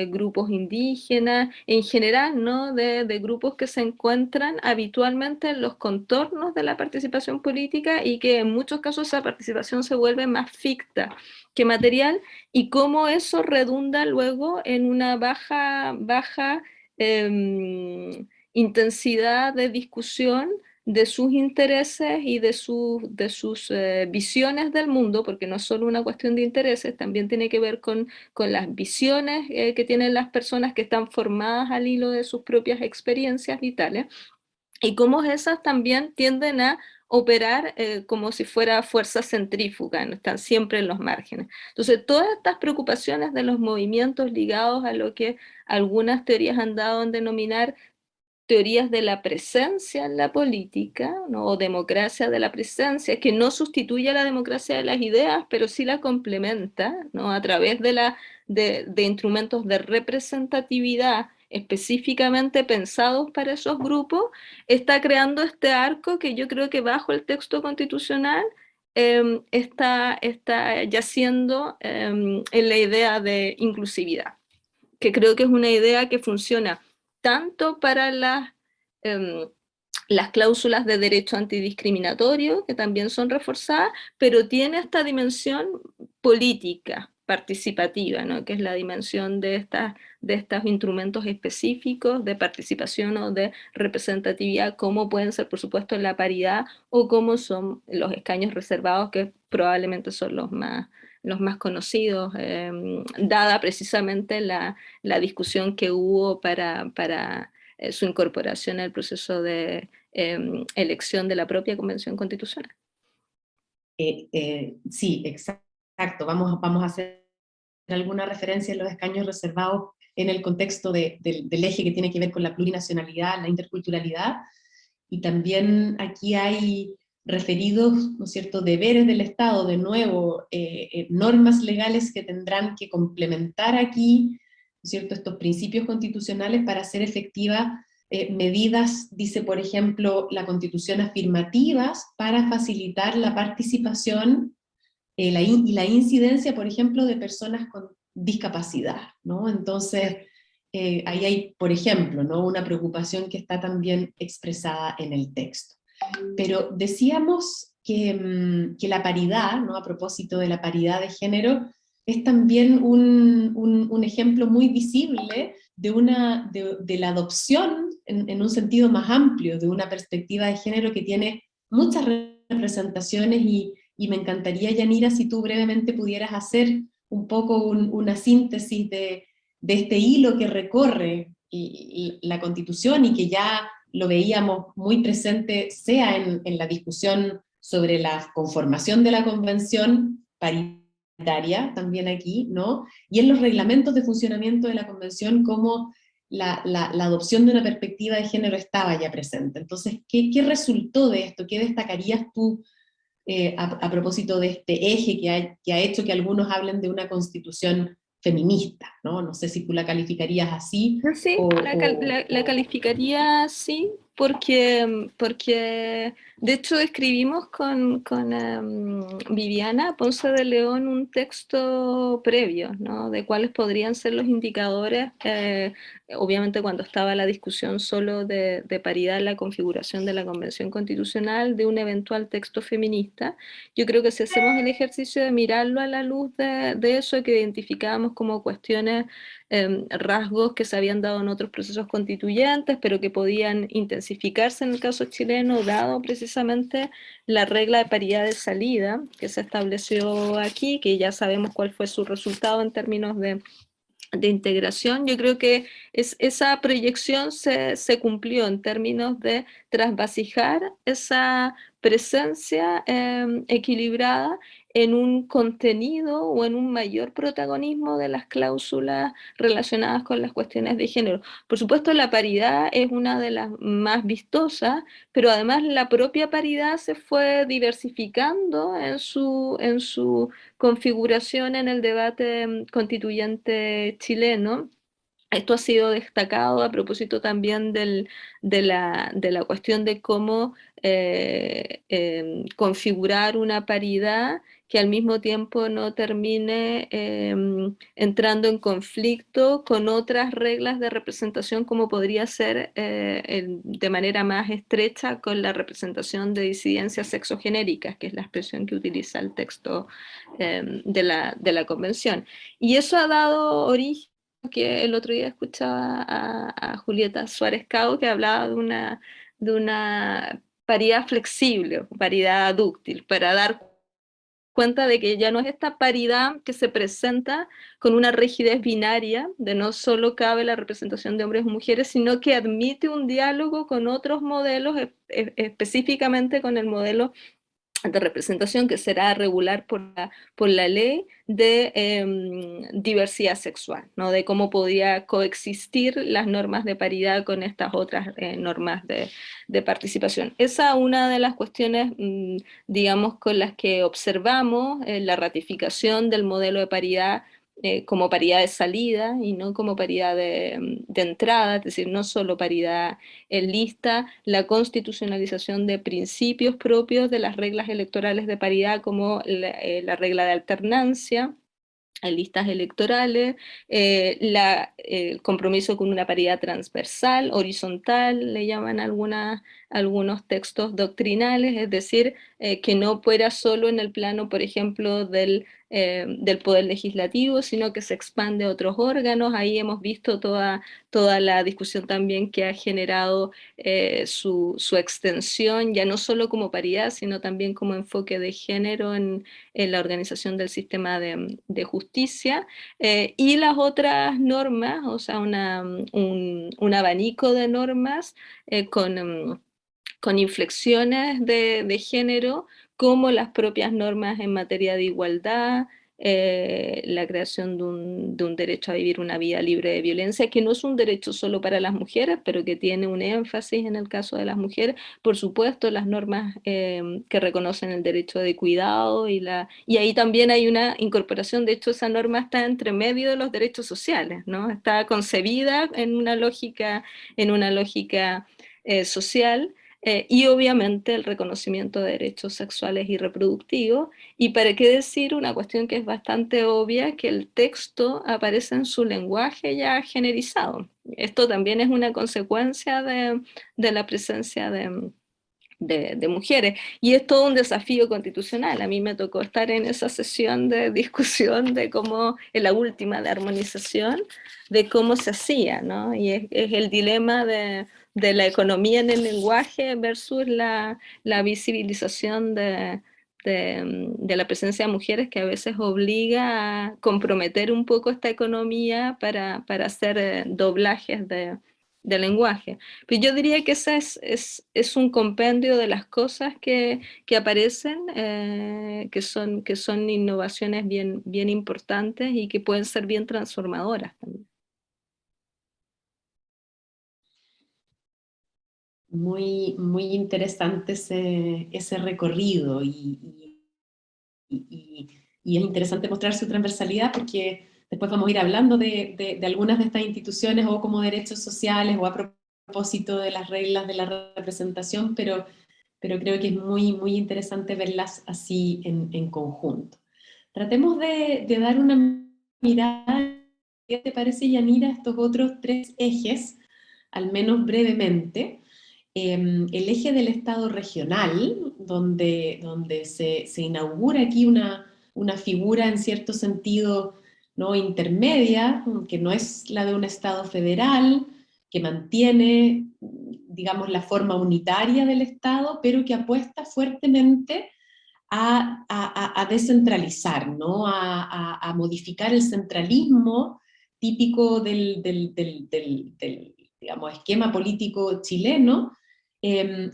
Speaker 3: grupos indígenas, en general, ¿no? De grupos que se encuentran habitualmente en los contornos de la participación política y que en muchos casos esa participación se vuelve más ficta que material, y cómo eso redunda luego en una baja intensidad de discusión de sus intereses y de sus visiones del mundo, porque no es solo una cuestión de intereses, también tiene que ver con las visiones que tienen las personas que están formadas al hilo de sus propias experiencias vitales, y cómo esas también tienden a operar como si fuera fuerza centrífuga, ¿no? Están siempre en los márgenes. Entonces, todas estas preocupaciones de los movimientos ligados a lo que algunas teorías han dado en denominar teorías de la presencia en la política, ¿no? O democracia de la presencia, que no sustituye a la democracia de las ideas, pero sí la complementa, ¿no? A través de instrumentos de representatividad específicamente pensados para esos grupos, está creando este arco que yo creo que bajo el texto constitucional está yaciendo en la idea de inclusividad, que creo que es una idea que funciona tanto para las cláusulas de derecho antidiscriminatorio, que también son reforzadas, pero tiene esta dimensión política, participativa, ¿no? Que es la dimensión de estos instrumentos específicos de participación o de representatividad, como pueden ser, por supuesto, la paridad o como son los escaños reservados, que probablemente son los más conocidos, dada precisamente la discusión que hubo para su incorporación al proceso de elección de la propia Convención Constitucional.
Speaker 2: Sí, exacto. Vamos a hacer alguna referencia en los escaños reservados en el contexto del eje que tiene que ver con la plurinacionalidad, la interculturalidad, y también aquí hay referidos, ¿no es cierto?, deberes del Estado, de nuevo, normas legales que tendrán que complementar aquí, ¿no es cierto?, estos principios constitucionales para hacer efectivas medidas, dice por ejemplo la Constitución, afirmativas para facilitar la participación y la incidencia, por ejemplo, de personas con discapacidad, ¿no? Entonces, ahí hay, por ejemplo, ¿no? Una preocupación que está también expresada en el texto. Pero decíamos que la paridad, ¿no? A propósito de la paridad de género, es también un ejemplo muy visible de la adopción, en un sentido más amplio, de una perspectiva de género que tiene muchas representaciones, y me encantaría, Yanira, si tú brevemente pudieras hacer un poco una síntesis de este hilo que recorre la Constitución y que ya lo veíamos muy presente, sea en la discusión sobre la conformación de la convención paritaria, también aquí, ¿no? Y en los reglamentos de funcionamiento de la convención, como la adopción de una perspectiva de género estaba ya presente. Entonces, ¿qué resultó de esto? ¿Qué destacarías tú a propósito de este eje que ha hecho que algunos hablen de una constitución feminista, ¿no? No sé si tú la calificarías así
Speaker 3: No, sí, la calificaría sí, porque de hecho escribimos con Viviana Ponce de León un texto previo, ¿no? De cuáles podrían ser los indicadores, obviamente cuando estaba la discusión solo de paridad en la configuración de la Convención Constitucional, de un eventual texto feminista. Yo creo que si hacemos el ejercicio de mirarlo a la luz de eso que identificábamos como cuestiones, rasgos que se habían dado en otros procesos constituyentes, pero que podían intensificarse en el caso chileno, dado precisamente la regla de paridad de salida que se estableció aquí, que ya sabemos cuál fue su resultado en términos de integración. Yo creo que esa proyección se cumplió en términos de trasvasijar esa presencia equilibrada en un contenido o en un mayor protagonismo de las cláusulas relacionadas con las cuestiones de género. Por supuesto, la paridad es una de las más vistosas, pero además la propia paridad se fue diversificando en su configuración en el debate constituyente chileno. Esto ha sido destacado a propósito también de la cuestión de cómo configurar una paridad que al mismo tiempo no termine entrando en conflicto con otras reglas de representación, como podría ser de manera más estrecha con la representación de disidencias sexogenéricas, que es la expresión que utiliza el texto de la Convención. Y eso ha dado origen, que el otro día escuchaba a Julieta Suárez Cao, que hablaba de una paridad flexible, paridad dúctil, para dar cuenta de que ya no es esta paridad que se presenta con una rigidez binaria, de no solo cabe la representación de hombres y mujeres, sino que admite un diálogo con otros modelos, específicamente con el modelo de representación que será regular por la ley de diversidad sexual, ¿no? De cómo podía coexistir las normas de paridad con estas otras normas de participación. Esa es una de las cuestiones, digamos, con las que observamos la ratificación del modelo de paridad como paridad de salida y no como paridad de entrada, es decir, no solo paridad en lista, la constitucionalización de principios propios de las reglas electorales de paridad, como la regla de alternancia en listas electorales, el compromiso con una paridad transversal, horizontal, le llaman algunos textos doctrinales, es decir, que no fuera solo en el plano, por ejemplo, del poder legislativo, sino que se expande a otros órganos. Ahí hemos visto toda la discusión también que ha generado su extensión, ya no solo como paridad, sino también como enfoque de género en la organización del sistema de justicia, y las otras normas, o sea, un abanico de normas con inflexiones de género, como las propias normas en materia de igualdad, la creación de un derecho a vivir una vida libre de violencia, que no es un derecho solo para las mujeres, pero que tiene un énfasis en el caso de las mujeres. Por supuesto, las normas que reconocen el derecho de cuidado, y ahí también hay una incorporación. De hecho, esa norma está entre medio de los derechos sociales, ¿no? Está concebida en una lógica social. y obviamente el reconocimiento de derechos sexuales y reproductivos. Y para qué decir una cuestión que es bastante obvia, que el texto aparece en su lenguaje ya generizado. Esto también es una consecuencia de la presencia de mujeres. Y es todo un desafío constitucional. A mí me tocó estar en esa sesión de discusión de cómo, en la última de armonización, de cómo se hacía, ¿no? Y es el dilema de la economía en el lenguaje versus la visibilización de la presencia de mujeres, que a veces obliga a comprometer un poco esta economía para hacer doblajes de lenguaje. Pero yo diría que ese es un compendio de las cosas que aparecen, que son innovaciones bien, bien importantes y que pueden ser bien transformadoras también.
Speaker 2: Muy, muy interesante ese recorrido y es interesante mostrar su transversalidad porque después vamos a ir hablando de algunas de estas instituciones o como derechos sociales o a propósito de las reglas de la representación, pero creo que es muy, muy interesante verlas así en conjunto. Tratemos de dar una mirada, ¿qué te parece, Yanira, estos otros tres ejes, al menos brevemente? El eje del Estado regional, donde se inaugura aquí una figura en cierto sentido, ¿no?, intermedia, que no es la de un Estado federal, que mantiene, digamos, la forma unitaria del Estado, pero que apuesta fuertemente a descentralizar, ¿no?, a modificar el centralismo típico del, digamos, esquema político chileno,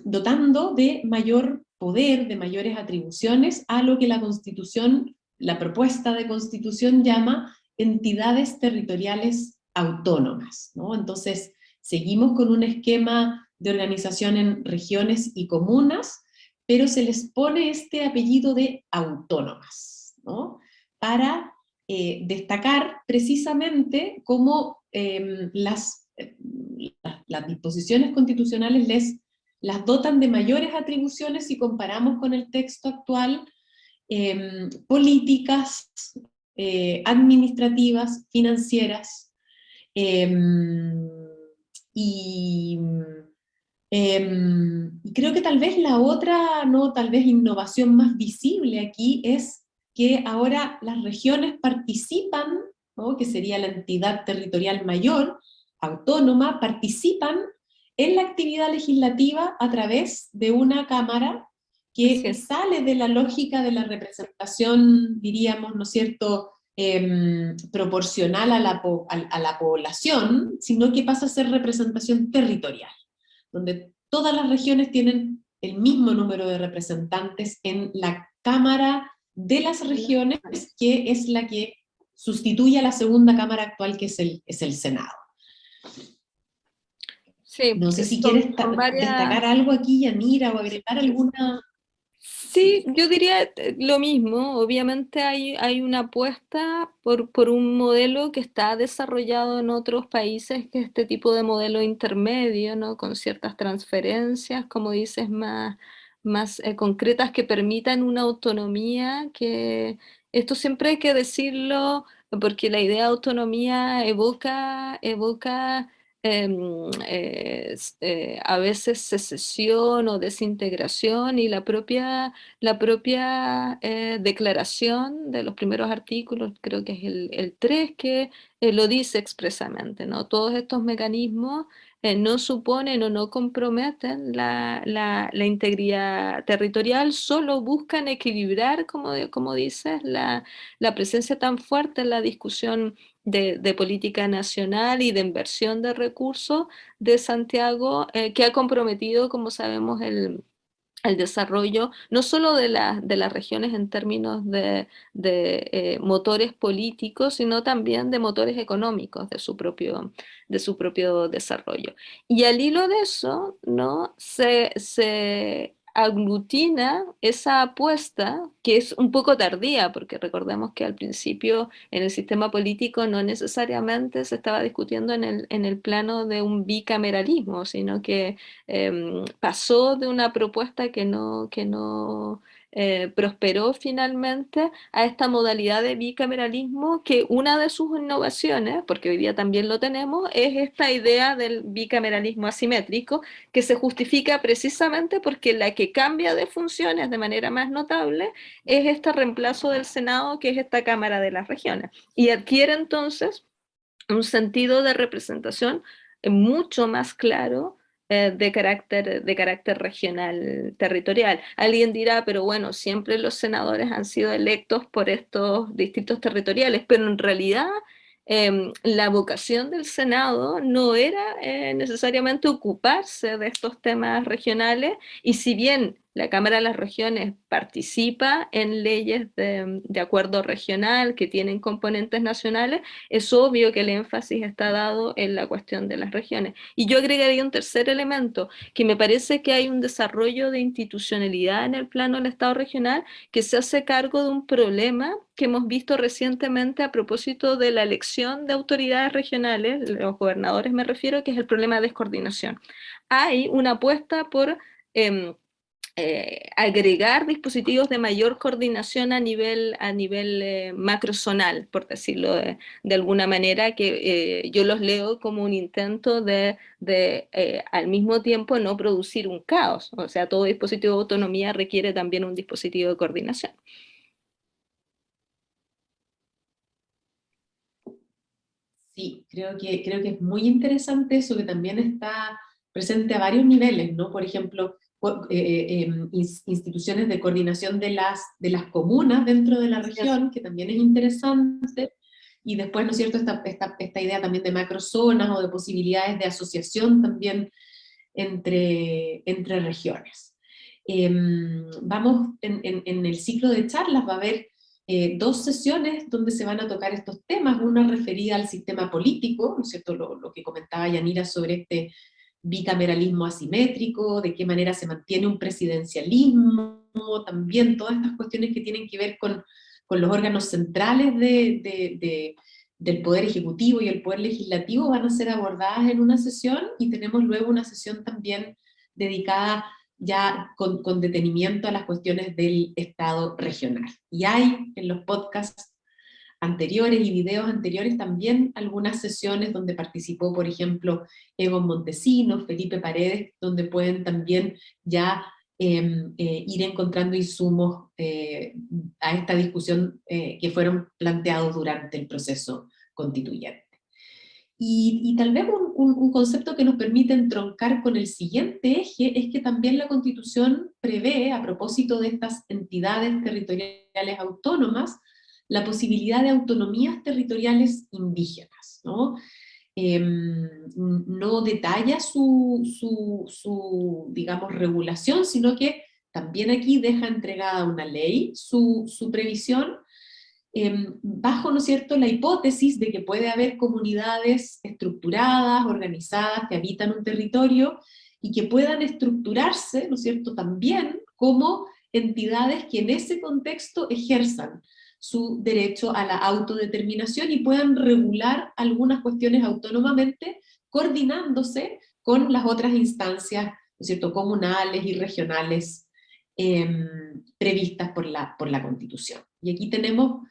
Speaker 2: dotando de mayor poder, de mayores atribuciones a lo que la Constitución, la propuesta de Constitución llama entidades territoriales autónomas, ¿no? Entonces, seguimos con un esquema de organización en regiones y comunas, pero se les pone este apellido de autónomas, ¿no?, para destacar precisamente cómo las disposiciones constitucionales las dotan de mayores atribuciones si comparamos con el texto actual, políticas, administrativas, financieras, eh, y creo que tal vez la otra, no, tal vez innovación más visible aquí es que ahora las regiones participan, ¿no?, que sería la entidad territorial mayor, autónoma, participan en la actividad legislativa a través de una cámara que
Speaker 3: Sí.
Speaker 2: sale de la lógica de la representación, diríamos, ¿no es cierto?, proporcional a la población, sino que pasa a ser representación territorial, donde todas las regiones tienen el mismo número de representantes en la Cámara de las Regiones, que es la que sustituye a la segunda Cámara actual, que es el Senado.
Speaker 3: Sí,
Speaker 2: No sé si
Speaker 3: son,
Speaker 2: quieres
Speaker 3: son varias.
Speaker 2: destacar algo aquí, Yanira, o agregar alguna...
Speaker 3: Sí, yo diría lo mismo. Obviamente hay una apuesta por un modelo que está desarrollado en otros países, que es este tipo de modelo intermedio, ¿no? Con ciertas transferencias, como dices, más concretas que permitan una autonomía, que esto siempre hay que decirlo, porque la idea de autonomía evoca a veces secesión o desintegración, y la propia declaración de los primeros artículos, creo que es el 3, que lo dice expresamente, ¿no? Todos estos mecanismos no suponen o no comprometen la integridad territorial, solo buscan equilibrar, como dices, la presencia tan fuerte en la discusión de política nacional y de inversión de recursos de Santiago, que ha comprometido, como sabemos, el desarrollo no solo de las regiones en términos de motores políticos, sino también de motores económicos de su propio desarrollo. Y al hilo de eso, ¿no?, se aglutina esa apuesta, que es un poco tardía, porque recordemos que al principio en el sistema político no necesariamente se estaba discutiendo en el plano de un bicameralismo, sino que pasó de una propuesta que no prosperó finalmente a esta modalidad de bicameralismo, que una de sus innovaciones, porque hoy día también lo tenemos, es esta idea del bicameralismo asimétrico, que se justifica precisamente porque la que cambia de funciones de manera más notable es este reemplazo del Senado, que es esta Cámara de las Regiones, y adquiere entonces un sentido de representación mucho más claro de carácter regional, territorial. Alguien dirá, pero bueno, siempre los senadores han sido electos por estos distritos territoriales, pero en realidad la vocación del Senado no era necesariamente ocuparse de estos temas regionales, y si bien la Cámara de las Regiones participa en leyes de acuerdo regional que tienen componentes nacionales, es obvio que el énfasis está dado en la cuestión de las regiones. Y yo agregaría un tercer elemento, que me parece que hay un desarrollo de institucionalidad en el plano del Estado regional que se hace cargo de un problema que hemos visto recientemente a propósito de la elección de autoridades regionales, los gobernadores me refiero, que es el problema de descoordinación. Hay una apuesta por agregar dispositivos de mayor coordinación a nivel macrozonal, por decirlo de alguna manera, que yo los leo como un intento de al mismo tiempo no producir un caos. O sea, todo dispositivo de autonomía requiere también un dispositivo de coordinación.
Speaker 2: Sí, creo que es muy interesante eso, que también está presente a varios niveles, ¿no? Por ejemplo, instituciones de coordinación de las comunas dentro de la región, que también es interesante, y después, ¿no es cierto?, esta idea también de macrozonas o de posibilidades de asociación también entre regiones. Vamos, en el ciclo de charlas va a haber dos sesiones donde se van a tocar estos temas, una referida al sistema político, ¿no es cierto?, lo que comentaba Yanira sobre este bicameralismo asimétrico, de qué manera se mantiene un presidencialismo, también todas estas cuestiones que tienen que ver con los órganos centrales del Poder Ejecutivo y el Poder Legislativo van a ser abordadas en una sesión, y tenemos luego una sesión también dedicada ya con detenimiento a las cuestiones del Estado regional. Y hay en los podcasts anteriores y videos anteriores también algunas sesiones donde participó, por ejemplo, Egon Montesinos, Felipe Paredes, donde pueden también ya ir encontrando insumos a esta discusión que fueron planteados durante el proceso constituyente. Y tal vez un concepto que nos permite entroncar con el siguiente eje es que también la Constitución prevé, a propósito de estas entidades territoriales autónomas, la posibilidad de autonomías territoriales indígenas, ¿no? No detalla digamos, regulación, sino que también aquí deja entregada una ley su previsión, bajo, ¿no es cierto?, la hipótesis de que puede haber comunidades estructuradas, organizadas, que habitan un territorio y que puedan estructurarse, ¿no es cierto?, también como entidades que en ese contexto ejerzan su derecho a la autodeterminación y puedan regular algunas cuestiones autónomamente, coordinándose con las otras instancias, ¿no es cierto?, comunales y regionales previstas por la Constitución. Y aquí tenemos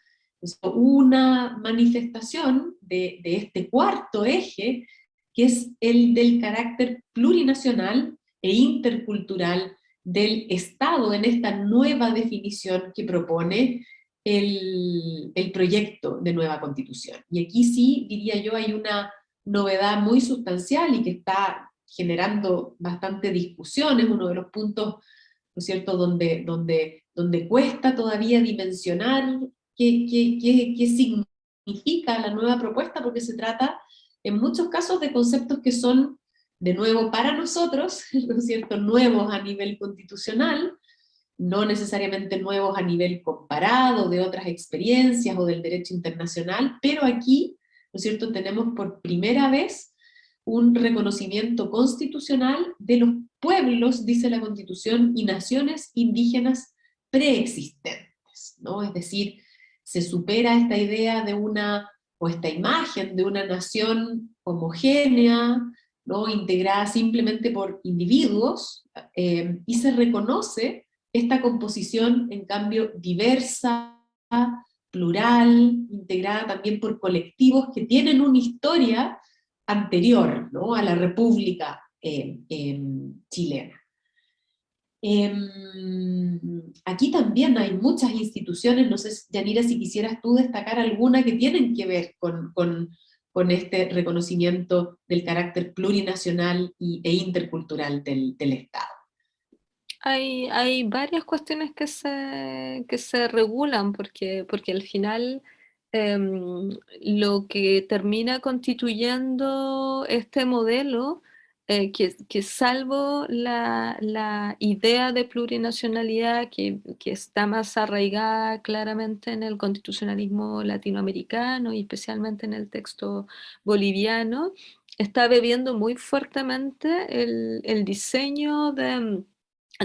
Speaker 2: una manifestación de este cuarto eje, que es el del carácter plurinacional e intercultural del Estado en esta nueva definición que propone el proyecto de nueva Constitución. Y aquí sí, diría yo, hay una novedad muy sustancial y que está generando bastante discusión, es uno de los puntos, ¿no es cierto?, donde cuesta todavía dimensionar qué significa la nueva propuesta, porque se trata en muchos casos de conceptos que son, de nuevo, para nosotros, ¿no es cierto?, nuevos a nivel constitucional, no necesariamente nuevos a nivel comparado de otras experiencias o del derecho internacional, pero aquí, ¿no es cierto?, tenemos por primera vez un reconocimiento constitucional de los pueblos, dice la Constitución, y naciones indígenas preexistentes, ¿no? Es decir, se supera esta idea de o esta imagen de una nación homogénea, ¿no? Integrada simplemente por individuos, y se reconoce esta composición, en cambio, diversa, plural, integrada también por colectivos que tienen una historia anterior, ¿no?, a la República chilena. Aquí también hay muchas instituciones, no sé, Yanira, si quisieras tú destacar alguna que tienen que ver con este reconocimiento del carácter plurinacional e intercultural del Estado.
Speaker 3: Hay varias cuestiones que se regulan, porque al final lo que termina constituyendo este modelo, que salvo la idea de plurinacionalidad que está más arraigada claramente en el constitucionalismo latinoamericano y especialmente en el texto boliviano, está bebiendo muy fuertemente el diseño de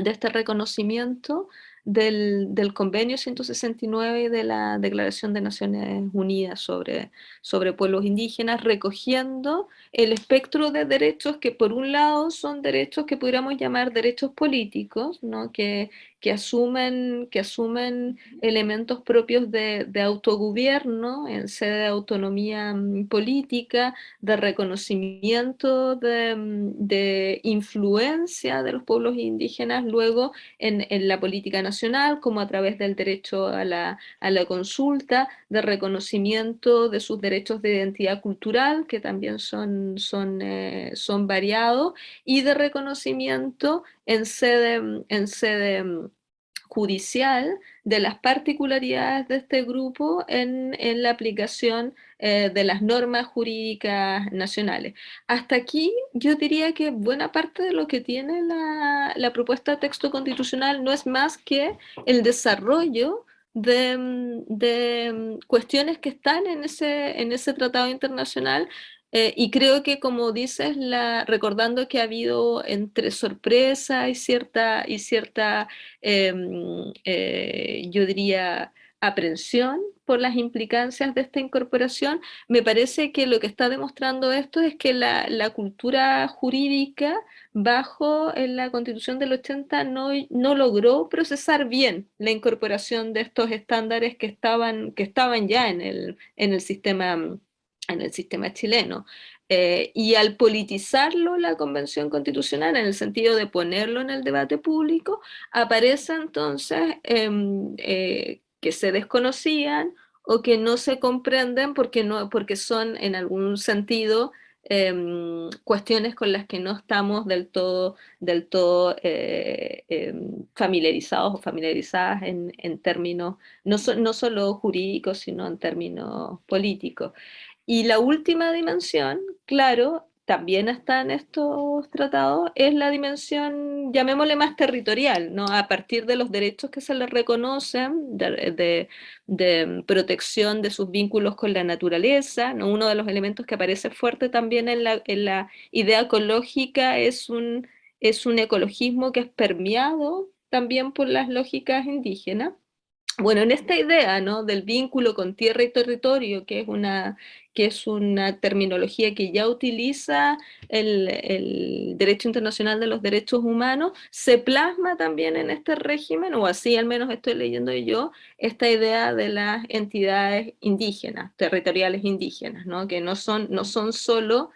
Speaker 3: este reconocimiento del Convenio 169 y de la Declaración de Naciones Unidas sobre pueblos indígenas, recogiendo el espectro de derechos que por un lado son derechos que pudiéramos llamar derechos políticos, ¿no? Que asumen elementos propios de autogobierno en sede de autonomía política, de reconocimiento de influencia de los pueblos indígenas luego en la política nacional, como a través del derecho a la consulta, de reconocimiento de sus derechos de identidad cultural, que también son variados, y de reconocimiento en sede judicial de las particularidades de este grupo en la aplicación de las normas jurídicas nacionales. Hasta aquí yo diría que buena parte de lo que tiene la propuesta de texto constitucional no es más que el desarrollo de cuestiones que están en ese tratado internacional, y creo que, como dices, recordando que ha habido entre sorpresa y cierta yo diría, aprensión por las implicancias de esta incorporación, me parece que lo que está demostrando esto es que la cultura jurídica bajo en la Constitución del 80 no logró procesar bien la incorporación de estos estándares que estaban ya en el sistema chileno. Y al politizarlo la Convención Constitucional, en el sentido de ponerlo en el debate público, aparece entonces que se desconocían o que no se comprenden porque son en algún sentido cuestiones con las que no estamos del todo familiarizados o familiarizadas en términos no solo jurídicos, sino en términos políticos. Y la última dimensión, claro, también está en estos tratados, es la dimensión, llamémosle más territorial, ¿no? A partir de los derechos que se les reconocen, de protección de sus vínculos con la naturaleza, ¿no? Uno de los elementos que aparece fuerte también en la idea ecológica es un ecologismo que es permeado también por las lógicas indígenas. Bueno, en esta idea, ¿no?, del vínculo con tierra y territorio, que es una terminología que ya utiliza el derecho internacional de los derechos humanos, se plasma también en este régimen, o así al menos estoy leyendo yo, esta idea de las entidades indígenas, territoriales indígenas, ¿no?, que no son solo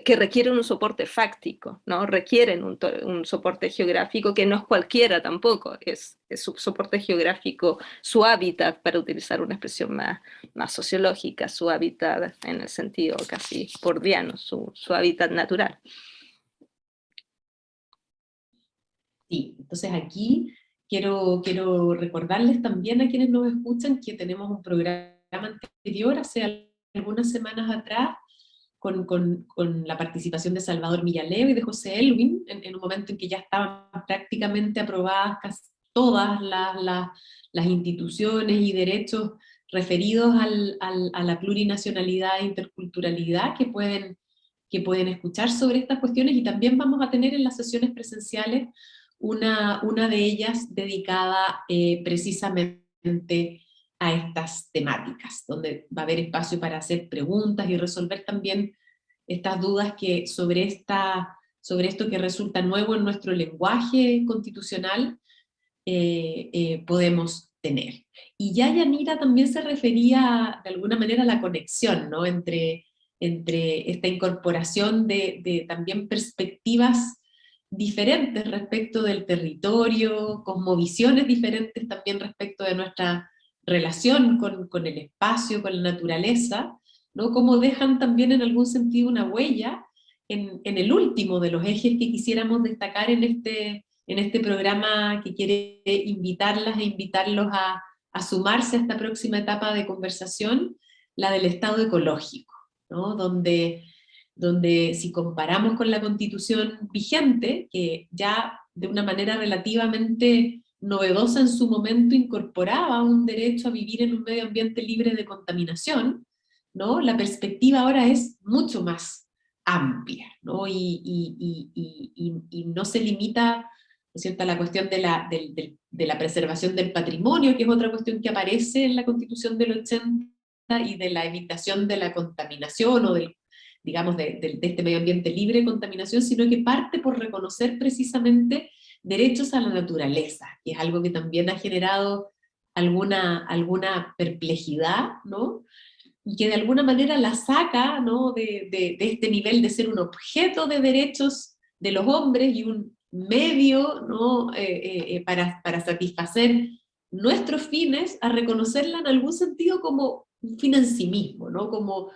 Speaker 3: que requieren un soporte fáctico, ¿no? Requieren un soporte geográfico que no es cualquiera tampoco, es su soporte geográfico, su hábitat, para utilizar una expresión más sociológica, su hábitat en el sentido casi bordiano, su hábitat natural.
Speaker 2: Sí, entonces aquí quiero recordarles también a quienes nos escuchan que tenemos un programa anterior, hace algunas semanas atrás, con la participación de Salvador Millaleo y de José Elwin, en un momento en que ya estaban prácticamente aprobadas casi todas las instituciones y derechos referidos a la plurinacionalidad e interculturalidad que que pueden escuchar sobre estas cuestiones, y también vamos a tener en las sesiones presenciales una de ellas dedicada precisamente a estas temáticas, donde va a haber espacio para hacer preguntas y resolver también estas dudas que sobre esto que resulta nuevo en nuestro lenguaje constitucional podemos tener. Y ya Yanira también se refería de alguna manera a la conexión, ¿no? entre esta incorporación de también perspectivas diferentes respecto del territorio, cosmovisiones diferentes también respecto de nuestra relación con el espacio, con la naturaleza, ¿no? Cómo dejan también en algún sentido una huella en el último de los ejes que quisiéramos destacar en este programa, que quiere invitarlas e invitarlos a sumarse a esta próxima etapa de conversación, la del Estado ecológico, ¿no? Donde si comparamos con la Constitución vigente, que ya de una manera relativamente novedosa en su momento incorporaba un derecho a vivir en un medio ambiente libre de contaminación, ¿no? La perspectiva ahora es mucho más amplia, ¿no? Y no se limita, ¿no es cierto?, a la cuestión de la preservación del patrimonio, que es otra cuestión que aparece en la Constitución del 80, y de la evitación de la contaminación o del, digamos, de este medio ambiente libre de contaminación, sino que parte por reconocer precisamente derechos a la naturaleza, que es algo que también ha generado alguna perplejidad, ¿no? Y que de alguna manera la saca, ¿no?, de este nivel de ser un objeto de derechos de los hombres y un medio, ¿no?, para satisfacer nuestros fines, a reconocerla en algún sentido como un fin en sí mismo, ¿no? Como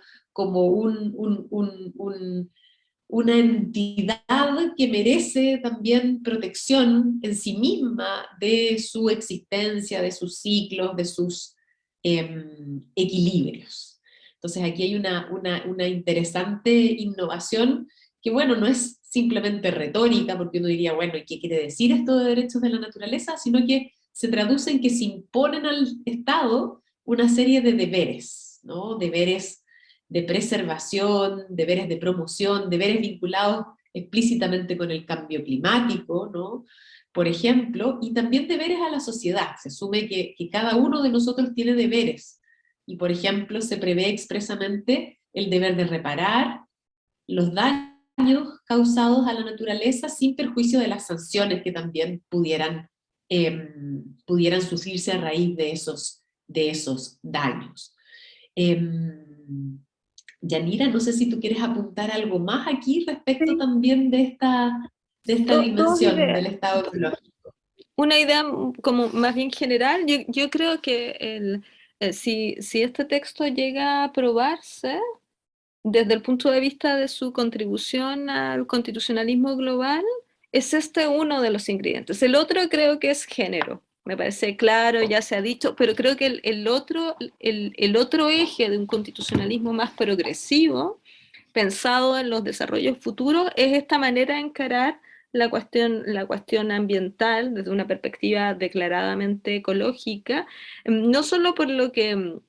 Speaker 2: una entidad que merece también protección en sí misma de su existencia, de sus ciclos, de sus equilibrios. Entonces aquí hay una interesante innovación que, bueno, no es simplemente retórica, porque uno diría, bueno, ¿y qué quiere decir esto de derechos de la naturaleza? Sino que se traduce en que se imponen al Estado una serie de deberes, ¿no? Deberes de preservación, deberes de promoción, deberes vinculados explícitamente con el cambio climático, ¿no? Por ejemplo, y también deberes a la sociedad. Se asume que cada uno de nosotros tiene deberes, y por ejemplo se prevé expresamente el deber de reparar los daños causados a la naturaleza sin perjuicio de las sanciones que también pudieran sufrirse a raíz de esos daños. Yanira, no sé si tú quieres apuntar algo más aquí respecto
Speaker 3: Sí.
Speaker 2: también de esta
Speaker 3: Dos
Speaker 2: dimensión
Speaker 3: ideas.
Speaker 2: del Estado ecológico.
Speaker 3: Una idea como más bien general, yo creo que si este texto llega a aprobarse, desde el punto de vista de su contribución al constitucionalismo global, es este uno de los ingredientes. El otro creo que es género. Me parece claro, ya se ha dicho, pero creo que el otro eje de un constitucionalismo más progresivo, pensado en los desarrollos futuros, es esta manera de encarar la cuestión ambiental desde una perspectiva declaradamente ecológica, no solo por lo que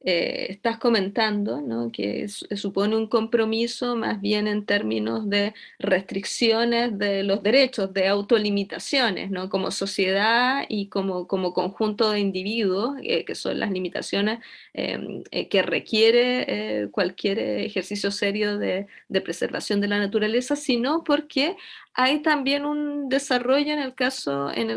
Speaker 3: estás comentando, ¿no?, que supone un compromiso más bien en términos de restricciones de los derechos, de autolimitaciones, ¿no?, como sociedad y como conjunto de individuos, que son las limitaciones que requiere cualquier ejercicio serio de preservación de la naturaleza, sino porque hay también un desarrollo en el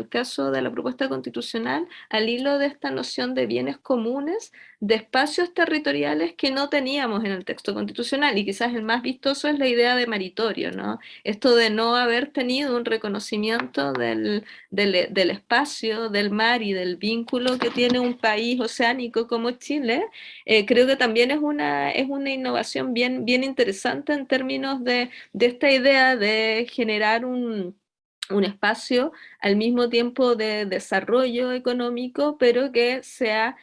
Speaker 3: caso de la propuesta constitucional al hilo de esta noción de bienes comunes, de espacios territoriales que no teníamos en el texto constitucional, y quizás el más vistoso es la idea de maritorio, ¿no? Esto de no haber tenido un reconocimiento del espacio, del mar y del vínculo que tiene un país oceánico como Chile, creo que también es una innovación bien interesante en términos de esta idea de generar un espacio al mismo tiempo de desarrollo económico, pero que sea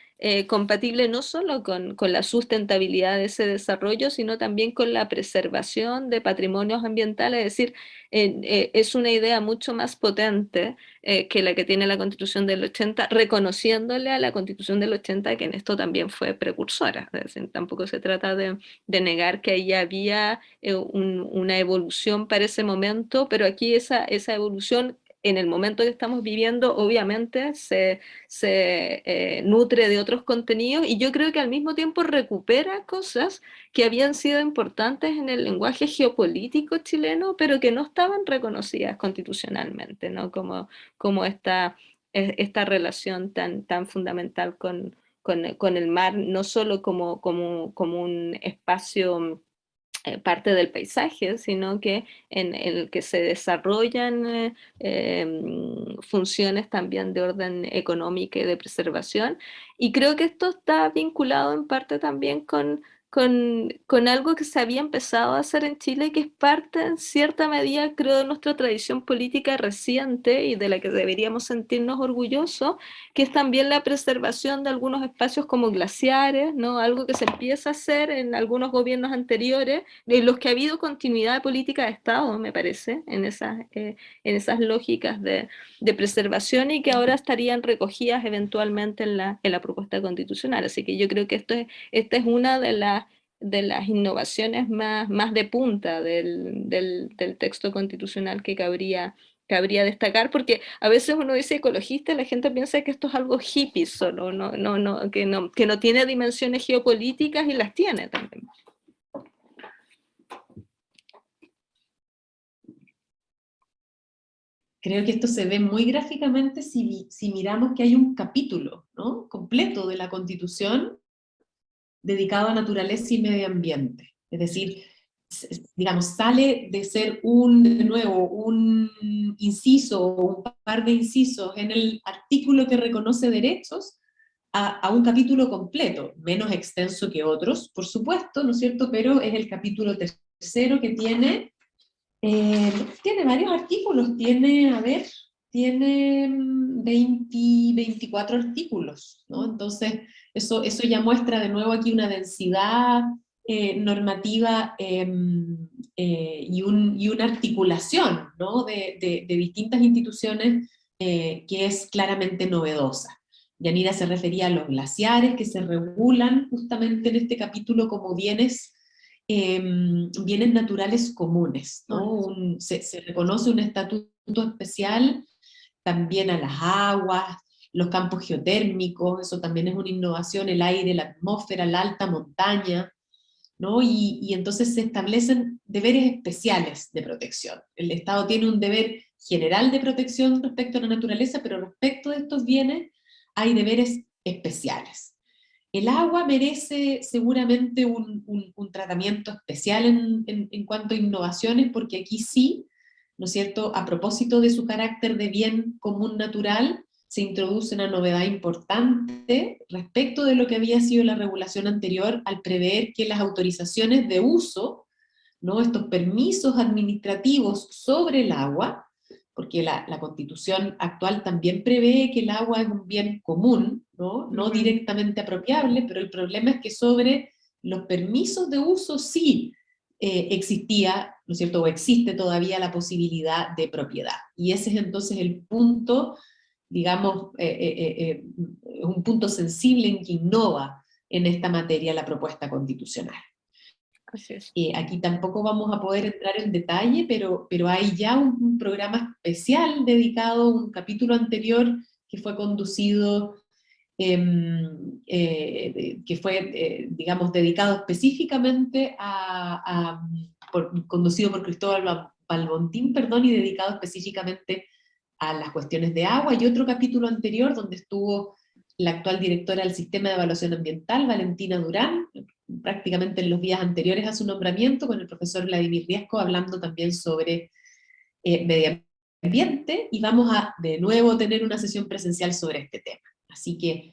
Speaker 3: compatible no solo con la sustentabilidad de ese desarrollo, sino también con la preservación de patrimonios ambientales. Es decir, es una idea mucho más potente que la que tiene la Constitución del 80, reconociéndole a la Constitución del 80 que en esto también fue precursora. Es decir, tampoco se trata de negar que ahí había una evolución para ese momento, pero aquí esa evolución en el momento que estamos viviendo, obviamente se nutre de otros contenidos y yo creo que al mismo tiempo recupera cosas que habían sido importantes en el lenguaje geopolítico chileno, pero que no estaban reconocidas constitucionalmente, ¿no? Como esta relación tan fundamental con el mar, no solo como un espacio parte del paisaje, sino que en el que se desarrollan funciones también de orden económico y de preservación. Y creo que esto está vinculado en parte también con algo que se había empezado a hacer en Chile, que es parte en cierta medida, creo, de nuestra tradición política reciente y de la que deberíamos sentirnos orgullosos, que es también la preservación de algunos espacios como glaciares, ¿no? Algo que se empieza a hacer en algunos gobiernos anteriores, en los que ha habido continuidad de política de Estado, me parece, en esas lógicas de preservación y que ahora estarían recogidas eventualmente en la propuesta constitucional. Así que yo creo que esta es una de las innovaciones más de punta del texto constitucional que cabría destacar, porque a veces uno dice ecologista y la gente piensa que esto es algo hippie solo, que no tiene dimensiones geopolíticas y las tiene también.
Speaker 2: Creo que esto se ve muy gráficamente si miramos que hay un capítulo, ¿no?, completo de la Constitución dedicado a naturaleza y medio ambiente. Es decir, digamos, sale de ser de nuevo, un inciso o un par de incisos en el artículo que reconoce derechos a un capítulo completo, menos extenso que otros, por supuesto, ¿no es cierto? Pero es el capítulo tercero que tiene varios artículos, tiene 24 artículos, ¿no? Entonces, eso ya muestra de nuevo aquí una densidad normativa y una articulación, ¿no?, de distintas instituciones que es claramente novedosa. Yanira se refería a los glaciares que se regulan justamente en este capítulo como bienes naturales comunes, ¿no? Se reconoce un estatuto especial también a las aguas, los campos geotérmicos, eso también es una innovación, el aire, la atmósfera, la alta montaña, ¿no? Y entonces se establecen deberes especiales de protección. El Estado tiene un deber general de protección respecto a la naturaleza, pero respecto de estos bienes hay deberes especiales. El agua merece seguramente un tratamiento especial en cuanto a innovaciones, porque aquí sí, ¿no es cierto?, a propósito de su carácter de bien común natural, se introduce una novedad importante respecto de lo que había sido la regulación anterior al prever que las autorizaciones de uso, ¿no?, estos permisos administrativos sobre el agua, porque la Constitución actual también prevé que el agua es un bien común, no directamente apropiable, pero el problema es que sobre los permisos de uso sí existía, ¿no es cierto?, o existe todavía la posibilidad de propiedad. Y ese es entonces el punto, digamos, un punto sensible en que innova en esta materia la propuesta constitucional.
Speaker 3: Así es.
Speaker 2: Aquí tampoco vamos a poder entrar en detalle, pero hay ya un programa especial dedicado, un capítulo anterior que fue conducido, digamos, dedicado específicamente conducido por Cristóbal Balbontín, perdón, y dedicado específicamente a las cuestiones de agua, y otro capítulo anterior donde estuvo la actual directora del Sistema de Evaluación Ambiental, Valentina Durán, prácticamente en los días anteriores a su nombramiento, con el profesor Vladimir Riesco, hablando también sobre medio ambiente, y vamos a de nuevo tener una sesión presencial sobre este tema. Así que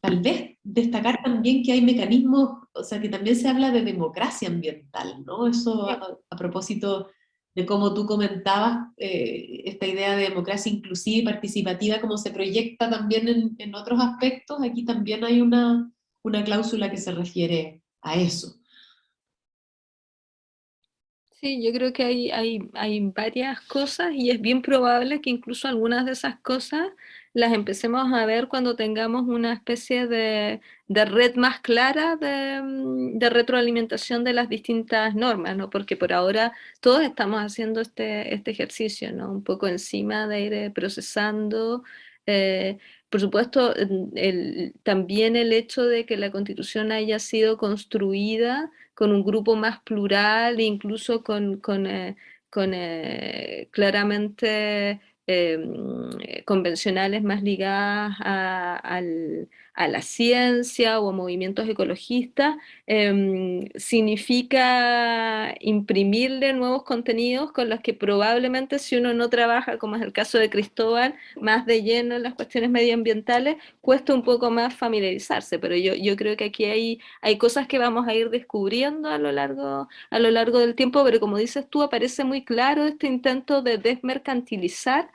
Speaker 2: tal vez destacar también que hay mecanismos, o sea, que también se habla de democracia ambiental, ¿no? Eso a propósito de cómo tú comentabas esta idea de democracia inclusiva y participativa, cómo se proyecta también en otros aspectos. Aquí también hay una cláusula que se refiere a eso.
Speaker 3: Sí, yo creo que hay varias cosas y es bien probable que incluso algunas de esas cosas las empecemos a ver cuando tengamos una especie de red más clara de retroalimentación de las distintas normas, ¿no? Porque por ahora todos estamos haciendo este ejercicio, ¿no? Un poco encima de ir procesando. Por supuesto, también el hecho de que la Constitución haya sido construida con un grupo más plural, incluso con claramente convencionales más ligadas a la ciencia o a movimientos ecologistas, significa imprimirle nuevos contenidos con los que probablemente si uno no trabaja, como es el caso de Cristóbal, más de lleno en las cuestiones medioambientales, cuesta un poco más familiarizarse, pero yo creo que aquí hay cosas que vamos a ir descubriendo a lo largo del tiempo, pero como dices tú, aparece muy claro este intento de desmercantilizar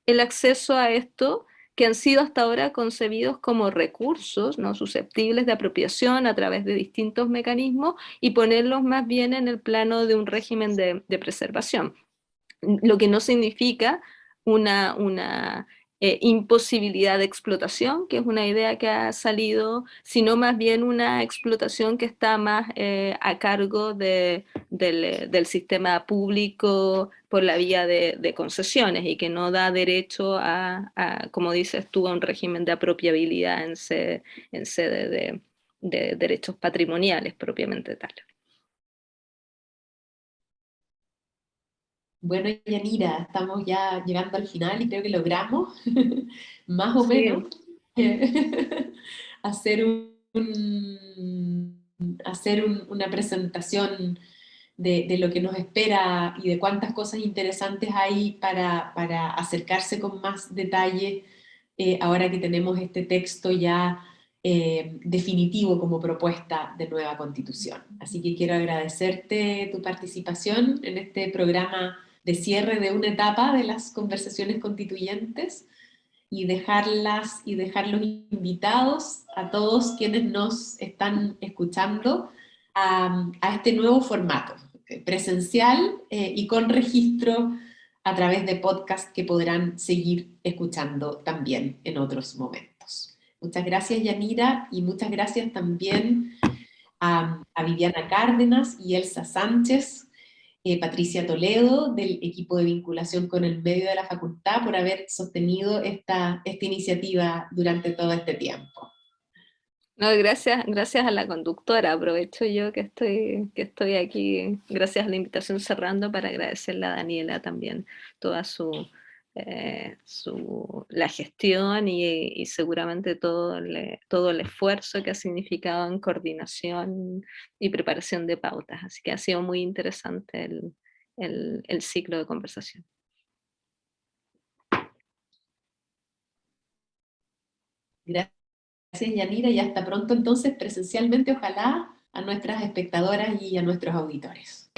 Speaker 3: el acceso a esto que han sido hasta ahora concebidos como recursos, ¿no? Susceptibles de apropiación a través de distintos mecanismos y ponerlos más bien en el plano de un régimen de preservación, lo que no significa una imposibilidad de explotación, que es una idea que ha salido, sino más bien una explotación que está más a cargo del sistema público por la vía de concesiones y que no da derecho como dices tú, a un régimen de apropiabilidad en sede de derechos patrimoniales propiamente tal.
Speaker 2: Bueno, Yanira, estamos ya llegando al final y creo que logramos, más o
Speaker 3: Sí.
Speaker 2: menos, hacer una presentación de lo que nos espera y de cuántas cosas interesantes hay para acercarse con más detalle ahora que tenemos este texto ya definitivo como propuesta de nueva constitución. Así que quiero agradecerte tu participación en este programa de cierre de una etapa de las conversaciones constituyentes y dejarlos invitados a todos quienes nos están escuchando a este nuevo formato presencial y con registro a través de podcast que podrán seguir escuchando también en otros momentos. Muchas gracias, Yanira, y muchas gracias también a Viviana Cárdenas y Elsa Sánchez, Patricia Toledo, del equipo de vinculación con el medio de la facultad, por haber sostenido esta iniciativa durante todo este tiempo.
Speaker 3: No, gracias a la conductora. Aprovecho yo que estoy aquí, gracias a la invitación cerrando, para agradecerle a Daniela también toda la gestión y seguramente todo el esfuerzo que ha significado en coordinación y preparación de pautas. Así que ha sido muy interesante el ciclo de conversación.
Speaker 2: Gracias, Yanira, y hasta pronto entonces presencialmente, ojalá, a nuestras espectadoras y a nuestros auditores.